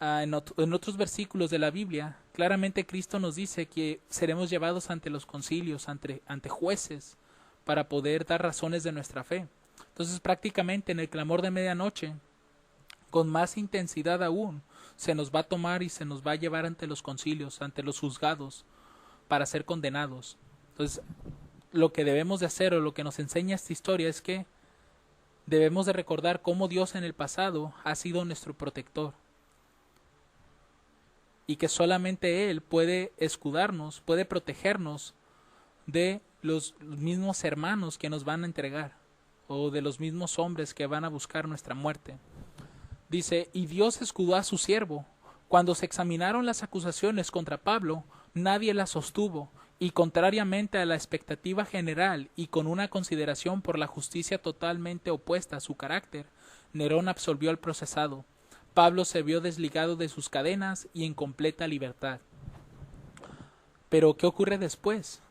en otros versículos de la Biblia, claramente Cristo nos dice que seremos llevados ante los concilios, ante jueces, para poder dar razones de nuestra fe. Entonces, prácticamente en el clamor de medianoche, con más intensidad aún, se nos va a tomar y se nos va a llevar ante los concilios, ante los juzgados, para ser condenados. Entonces, lo que debemos de hacer, o lo que nos enseña esta historia, es que debemos de recordar cómo Dios en el pasado ha sido nuestro protector, y que solamente Él puede escudarnos, puede protegernos de los mismos hermanos que nos van a entregar, o de los mismos hombres que van a buscar nuestra muerte. Dice: y Dios escudó a su siervo. Cuando se examinaron las acusaciones contra Pablo, nadie las sostuvo, y contrariamente a la expectativa general y con una consideración por la justicia totalmente opuesta a su carácter, Nerón absolvió al procesado. Pablo se vio desligado de sus cadenas y en completa libertad. Pero, ¿qué ocurre después?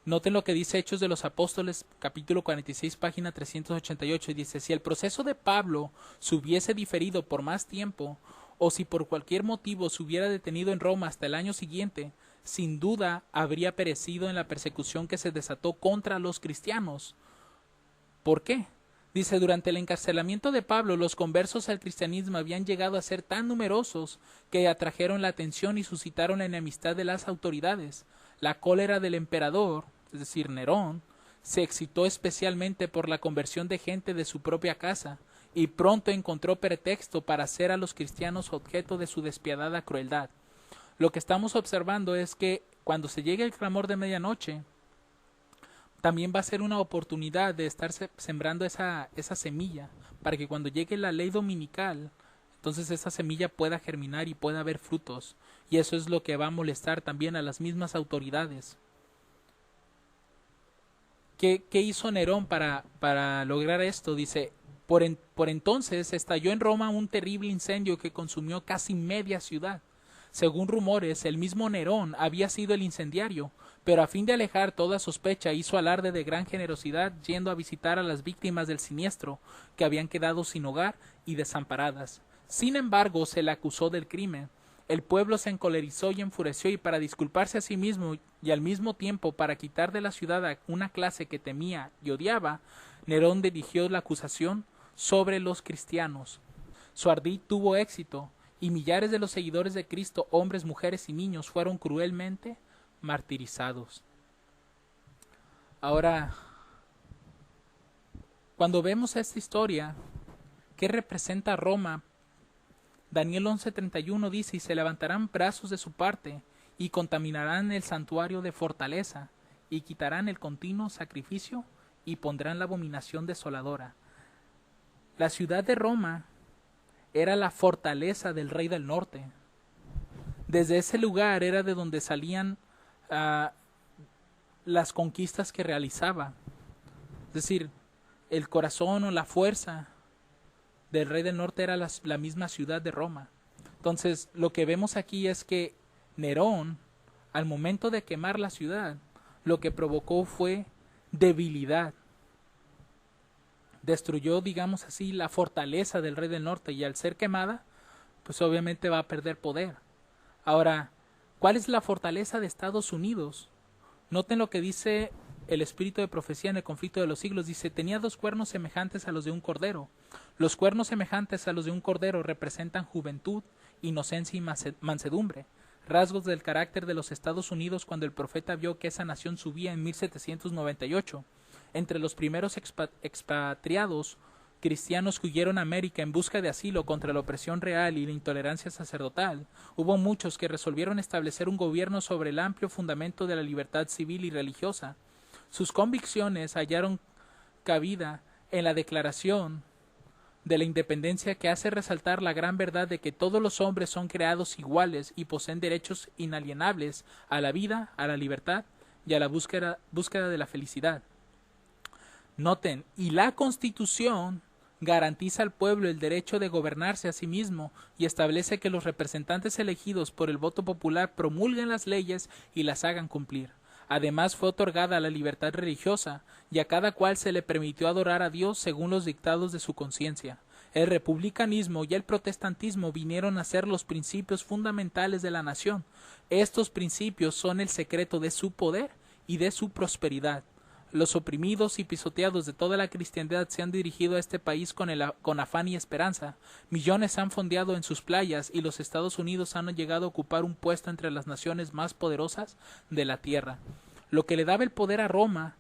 Noten lo que dice Hechos de los Apóstoles, capítulo 46, página 388, y dice: si el proceso de Pablo se hubiese diferido por más tiempo, o si por cualquier motivo se hubiera detenido en Roma hasta el año siguiente, sin duda habría perecido en la persecución que se desató contra los cristianos. ¿Por qué? Dice: durante el encarcelamiento de Pablo, los conversos al cristianismo habían llegado a ser tan numerosos que atrajeron la atención y suscitaron la enemistad de las autoridades. La cólera del emperador, es decir, Nerón, se excitó especialmente por la conversión de gente de su propia casa, y pronto encontró pretexto para hacer a los cristianos objeto de su despiadada crueldad. Lo que estamos observando es que cuando se llegue el clamor de medianoche, también va a ser una oportunidad de estar sembrando esa semilla, para que cuando llegue la ley dominical, entonces esa semilla pueda germinar y pueda haber frutos. Y eso es lo que va a molestar también a las mismas autoridades. ¿Qué hizo Nerón para lograr esto? Dice, por entonces estalló en Roma un terrible incendio que consumió casi media ciudad. Según rumores, el mismo Nerón había sido el incendiario, pero a fin de alejar toda sospecha hizo alarde de gran generosidad yendo a visitar a las víctimas del siniestro, que habían quedado sin hogar y desamparadas. Sin embargo, se le acusó del crimen. El pueblo se encolerizó y enfureció, y para disculparse a sí mismo y al mismo tiempo para quitar de la ciudad a una clase que temía y odiaba, Nerón dirigió la acusación sobre los cristianos. Su ardid tuvo éxito, y millares de los seguidores de Cristo, hombres, mujeres y niños, fueron cruelmente martirizados. Ahora, cuando vemos esta historia, ¿qué representa Roma? Daniel 11:31 dice, y se levantarán brazos de su parte, y contaminarán el santuario de fortaleza, y quitarán el continuo sacrificio, y pondrán la abominación desoladora. La ciudad de Roma era la fortaleza del rey del norte. Desde ese lugar era de donde salían las conquistas que realizaba. Es decir, el corazón o la fuerza del rey del norte era la misma ciudad de Roma. Entonces, lo que vemos aquí es que Nerón, al momento de quemar la ciudad, lo que provocó fue debilidad. Destruyó, digamos así, la fortaleza del rey del norte, y al ser quemada, pues obviamente va a perder poder. Ahora, ¿cuál es la fortaleza de Estados Unidos? Noten lo que dice el espíritu de profecía en el conflicto de los siglos. Dice, tenía 2 cuernos semejantes a los de un cordero. Los cuernos semejantes a los de un cordero representan juventud, inocencia y mansedumbre, rasgos del carácter de los Estados Unidos cuando el profeta vio que esa nación subía en 1798. Entre los primeros expatriados cristianos que huyeron a América en busca de asilo contra la opresión real y la intolerancia sacerdotal, hubo muchos que resolvieron establecer un gobierno sobre el amplio fundamento de la libertad civil y religiosa. Sus convicciones hallaron cabida en la Declaración de la Independencia, que hace resaltar la gran verdad de que todos los hombres son creados iguales y poseen derechos inalienables a la vida, a la libertad y a la búsqueda de la felicidad. Noten, y la Constitución garantiza al pueblo el derecho de gobernarse a sí mismo y establece que los representantes elegidos por el voto popular promulguen las leyes y las hagan cumplir. Además, fue otorgada la libertad religiosa, y a cada cual se le permitió adorar a Dios según los dictados de su conciencia. El republicanismo y el protestantismo vinieron a ser los principios fundamentales de la nación. Estos principios son el secreto de su poder y de su prosperidad. Los oprimidos y pisoteados de toda la cristiandad se han dirigido a este país con afán y esperanza. Millones se han fondeado en sus playas, y los Estados Unidos han llegado a ocupar un puesto entre las naciones más poderosas de la tierra. Lo que le daba el poder a Roma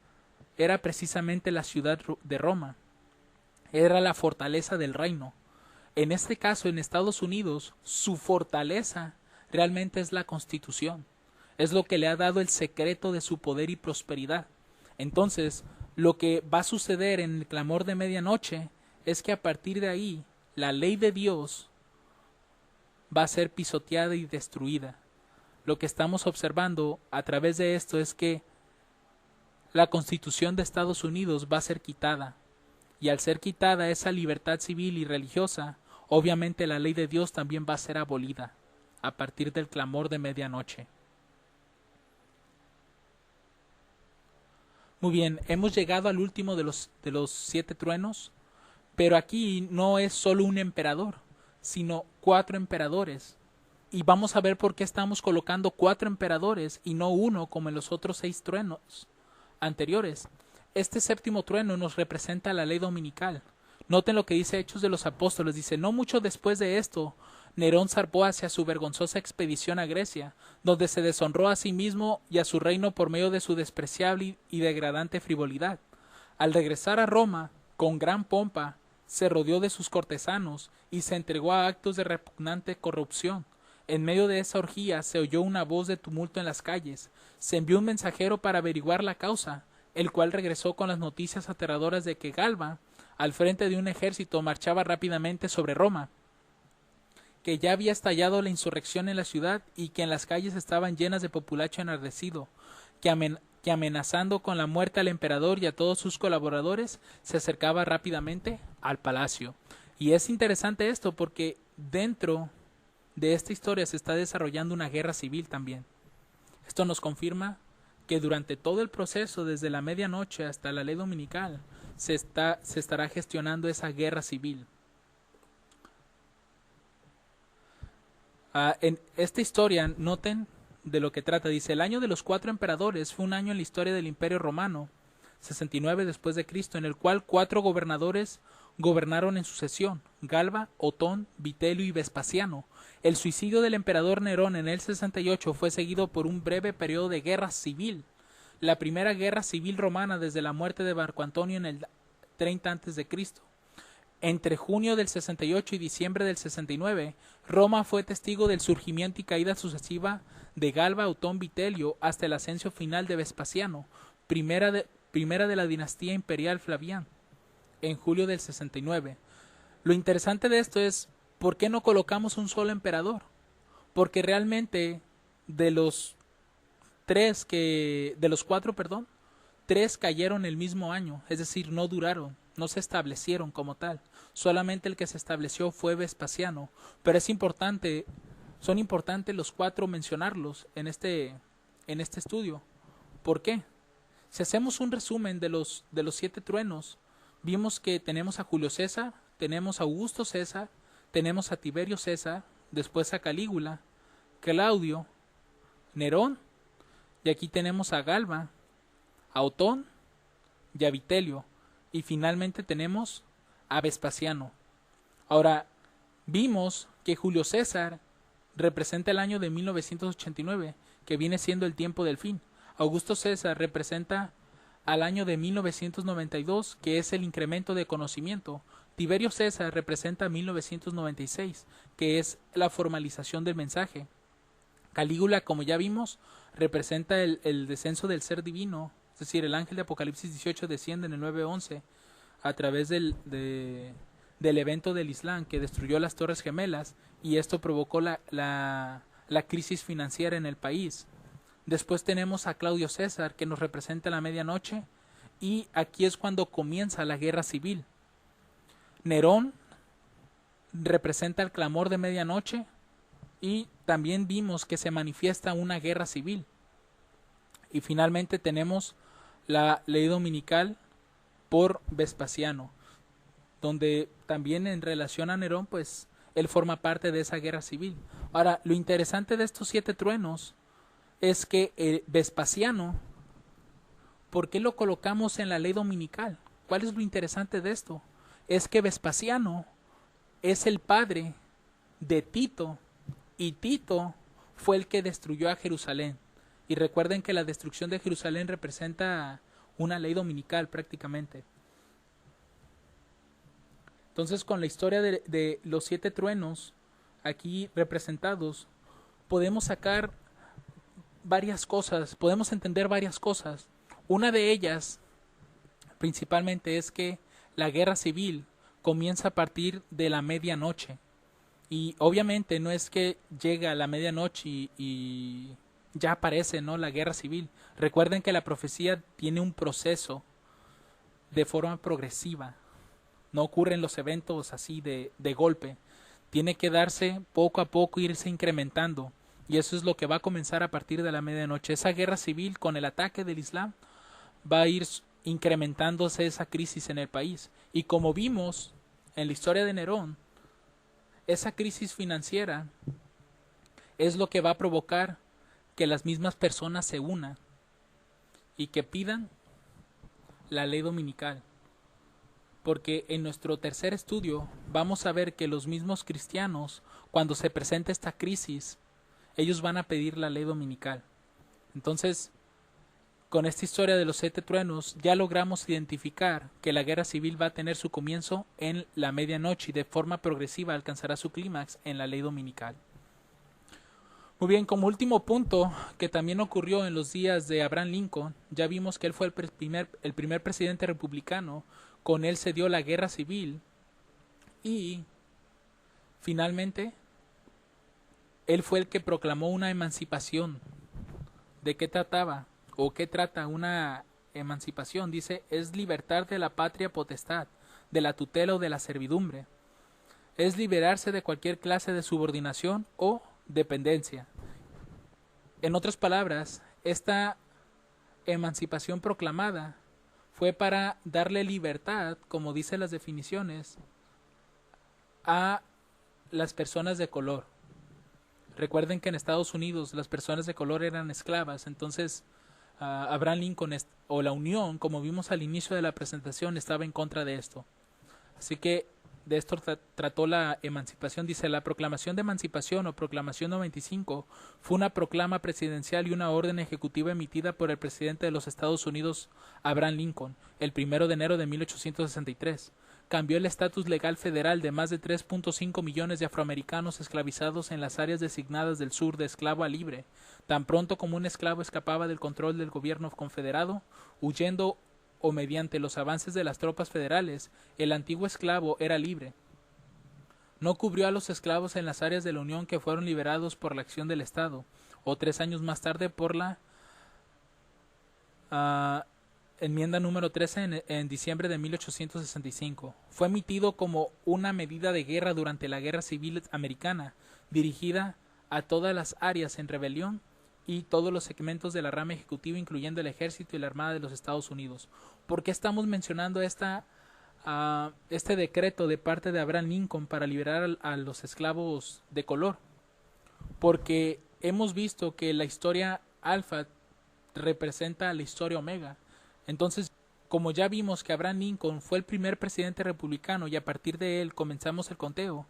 era precisamente la ciudad de Roma. Era la fortaleza del reino. En este caso, en Estados Unidos, su fortaleza realmente es la Constitución. Es lo que le ha dado el secreto de su poder y prosperidad. Entonces, lo que va a suceder en el clamor de medianoche es que a partir de ahí, la ley de Dios va a ser pisoteada y destruida. Lo que estamos observando a través de esto es que la Constitución de Estados Unidos va a ser quitada, y al ser quitada esa libertad civil y religiosa, obviamente la ley de Dios también va a ser abolida a partir del clamor de medianoche. Muy bien, hemos llegado al último de los 7 truenos, pero aquí no es solo un emperador, sino 4 emperadores. Y vamos a ver por qué estamos colocando 4 emperadores y no uno como en los otros 6 truenos anteriores. Este 7º trueno nos representa la ley dominical. Noten lo que dice Hechos de los Apóstoles. Dice, no mucho después de esto, Nerón zarpó hacia su vergonzosa expedición a Grecia, donde se deshonró a sí mismo y a su reino por medio de su despreciable y degradante frivolidad. Al regresar a Roma, con gran pompa, se rodeó de sus cortesanos y se entregó a actos de repugnante corrupción. En medio de esa orgía se oyó una voz de tumulto en las calles. Se envió un mensajero para averiguar la causa, el cual regresó con las noticias aterradoras de que Galba, al frente de un ejército, marchaba rápidamente sobre Roma. que ya había estallado la insurrección en la ciudad y que en las calles estaban llenas de populacho enardecido, que amenazando con la muerte al emperador y a todos sus colaboradores, se acercaba rápidamente al palacio. Y es interesante esto porque dentro de esta historia se está desarrollando una guerra civil también. Esto nos confirma que durante todo el proceso, desde la medianoche hasta la ley dominical, se estará gestionando esa guerra civil. En esta historia, noten de lo que trata. Dice, el año de los 4 emperadores fue un año en la historia del Imperio Romano, 69 después de Cristo, en el cual 4 gobernadores gobernaron en sucesión: Galba, Otón, Vitelio y Vespasiano. El suicidio del emperador Nerón en el 68 fue seguido por un breve periodo de guerra civil, la primera guerra civil romana desde la muerte de Marco Antonio en el 30 a.C. Entre junio del 68 y diciembre del 69, Roma fue testigo del surgimiento y caída sucesiva de Galba, Otón, Vitelio, hasta el ascenso final de Vespasiano, primera de la dinastía imperial Flavián, en julio del 69. Lo interesante de esto es, ¿por qué no colocamos un solo emperador? Porque realmente de los 4, 3 cayeron el mismo año, es decir, no duraron, no se establecieron como tal. Solamente el que se estableció fue Vespasiano, pero son importantes los 4 mencionarlos en este estudio. ¿Por qué? Si hacemos un resumen de los 7 truenos, vimos que tenemos a Julio César, tenemos a Augusto César, tenemos a Tiberio César, después a Calígula, Claudio, Nerón, y aquí tenemos a Galba, a Otón y a Vitelio, y finalmente tenemos a Vespasiano. Ahora, vimos que Julio César representa el año de 1989, que viene siendo el tiempo del fin. Augusto César representa al año de 1992, que es el incremento de conocimiento. Tiberio César representa 1996, que es la formalización del mensaje. Calígula, como ya vimos, representa el descenso del ser divino, es decir, el ángel de Apocalipsis 18 desciende en el 9:11 a través del evento del Islam que destruyó las Torres Gemelas, y esto provocó la crisis financiera en el país. Después tenemos a Claudio César, que nos representa la medianoche, y aquí es cuando comienza la guerra civil. Nerón representa el clamor de medianoche, y también vimos que se manifiesta una guerra civil. Y finalmente tenemos la ley dominical por Vespasiano, donde también en relación a Nerón, pues él forma parte de esa guerra civil. Ahora, lo interesante de estos 7 truenos es que Vespasiano, ¿por qué lo colocamos en la ley dominical? ¿Cuál es lo interesante de esto? Es que Vespasiano es el padre de Tito, y Tito fue el que destruyó a Jerusalén. Y recuerden que la destrucción de Jerusalén representa una ley dominical prácticamente. Entonces, con la historia de los 7 truenos aquí representados, podemos sacar varias cosas, podemos entender varias cosas. Una de ellas, principalmente, es que la guerra civil comienza a partir de la medianoche. Y obviamente no es que llega a la medianoche y ya aparece, ¿no?, la guerra civil. Recuerden que la profecía tiene un proceso de forma progresiva. No ocurren los eventos así de golpe. Tiene que darse poco a poco, irse incrementando. Y eso es lo que va a comenzar a partir de la medianoche. Esa guerra civil con el ataque del Islam va a ir incrementándose esa crisis en el país. Y como vimos en la historia de Nerón, esa crisis financiera es lo que va a provocar que las mismas personas se unan y que pidan la ley dominical. Porque en nuestro tercer estudio vamos a ver que los mismos cristianos, cuando se presenta esta crisis, ellos van a pedir la ley dominical. Entonces, con esta historia de los 7 truenos, ya logramos identificar que la guerra civil va a tener su comienzo en la medianoche y de forma progresiva alcanzará su clímax en la ley dominical. Muy bien, como último punto, que también ocurrió en los días de Abraham Lincoln, ya vimos que él fue el primer presidente republicano. Con él se dio la guerra civil y finalmente Él fue el que proclamó una emancipación. ¿De qué trataba? ¿O qué trata una emancipación? Dice, es libertad de la patria potestad, de la tutela o de la servidumbre. Es liberarse de cualquier clase de subordinación o dependencia. En otras palabras, esta emancipación proclamada fue para darle libertad, como dicen las definiciones, a las personas de color. Recuerden que en Estados Unidos las personas de color eran esclavas, entonces Abraham Lincoln o la Unión, como vimos al inicio de la presentación, estaba en contra de esto. Así que de esto trató la emancipación. Dice, la proclamación de emancipación o proclamación 95 fue una proclama presidencial y una orden ejecutiva emitida por el presidente de los Estados Unidos, Abraham Lincoln, el 1 de enero de 1863. Cambió el estatus legal federal de más de 3.5 millones de afroamericanos esclavizados en las áreas designadas del sur de esclavo a libre. Tan pronto como un esclavo escapaba del control del gobierno confederado, huyendo o mediante los avances de las tropas federales, el antiguo esclavo era libre. No cubrió a los esclavos en las áreas de la Unión que fueron liberados por la acción del Estado, o 3 años más tarde por la enmienda número 13 en diciembre de 1865. Fue emitido como una medida de guerra durante la Guerra Civil Americana, dirigida a todas las áreas en rebelión y todos los segmentos de la rama ejecutiva, incluyendo el Ejército y la Armada de los Estados Unidos. ¿Por qué estamos mencionando este decreto de parte de Abraham Lincoln para liberar a los esclavos de color? Porque hemos visto que la historia alfa representa a la historia omega. Entonces, como ya vimos que Abraham Lincoln fue el primer presidente republicano y a partir de él comenzamos el conteo,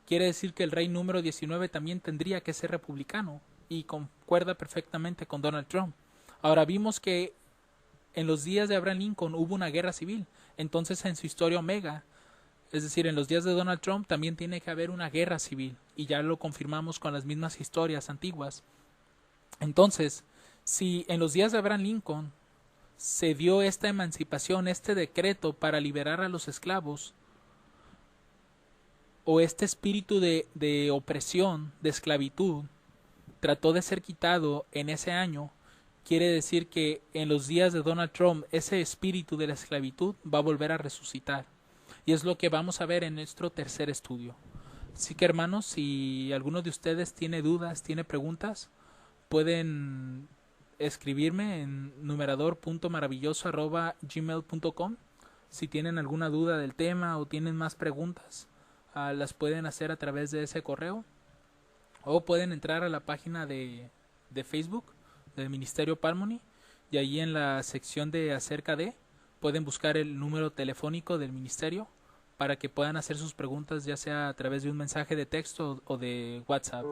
quiere decir que el rey número 19 también tendría que ser republicano, y concuerda perfectamente con Donald Trump. Ahora vimos que en los días de Abraham Lincoln hubo una guerra civil, entonces en su historia omega, es decir, en los días de Donald Trump también tiene que haber una guerra civil, y ya lo confirmamos con las mismas historias antiguas. Entonces, si en los días de Abraham Lincoln se dio esta emancipación, este decreto para liberar a los esclavos, o este espíritu de opresión, de esclavitud, trató de ser quitado en ese año, quiere decir que en los días de Donald Trump ese espíritu de la esclavitud va a volver a resucitar. Y es lo que vamos a ver en nuestro tercer estudio. Así que hermanos, si alguno de ustedes tiene dudas, tiene preguntas, pueden escribirme en numerador.maravilloso@gmail.com. Si tienen alguna duda del tema o tienen más preguntas, las pueden hacer a través de ese correo, o pueden entrar a la página de Facebook del Ministerio Palmony, y allí en la sección de acerca de pueden buscar el número telefónico del ministerio para que puedan hacer sus preguntas, ya sea a través de un mensaje de texto o de WhatsApp.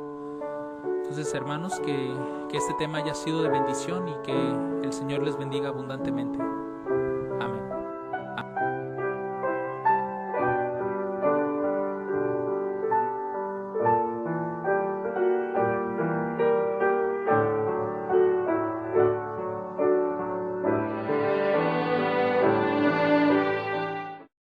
Entonces, hermanos, que este tema haya sido de bendición y que el Señor les bendiga abundantemente.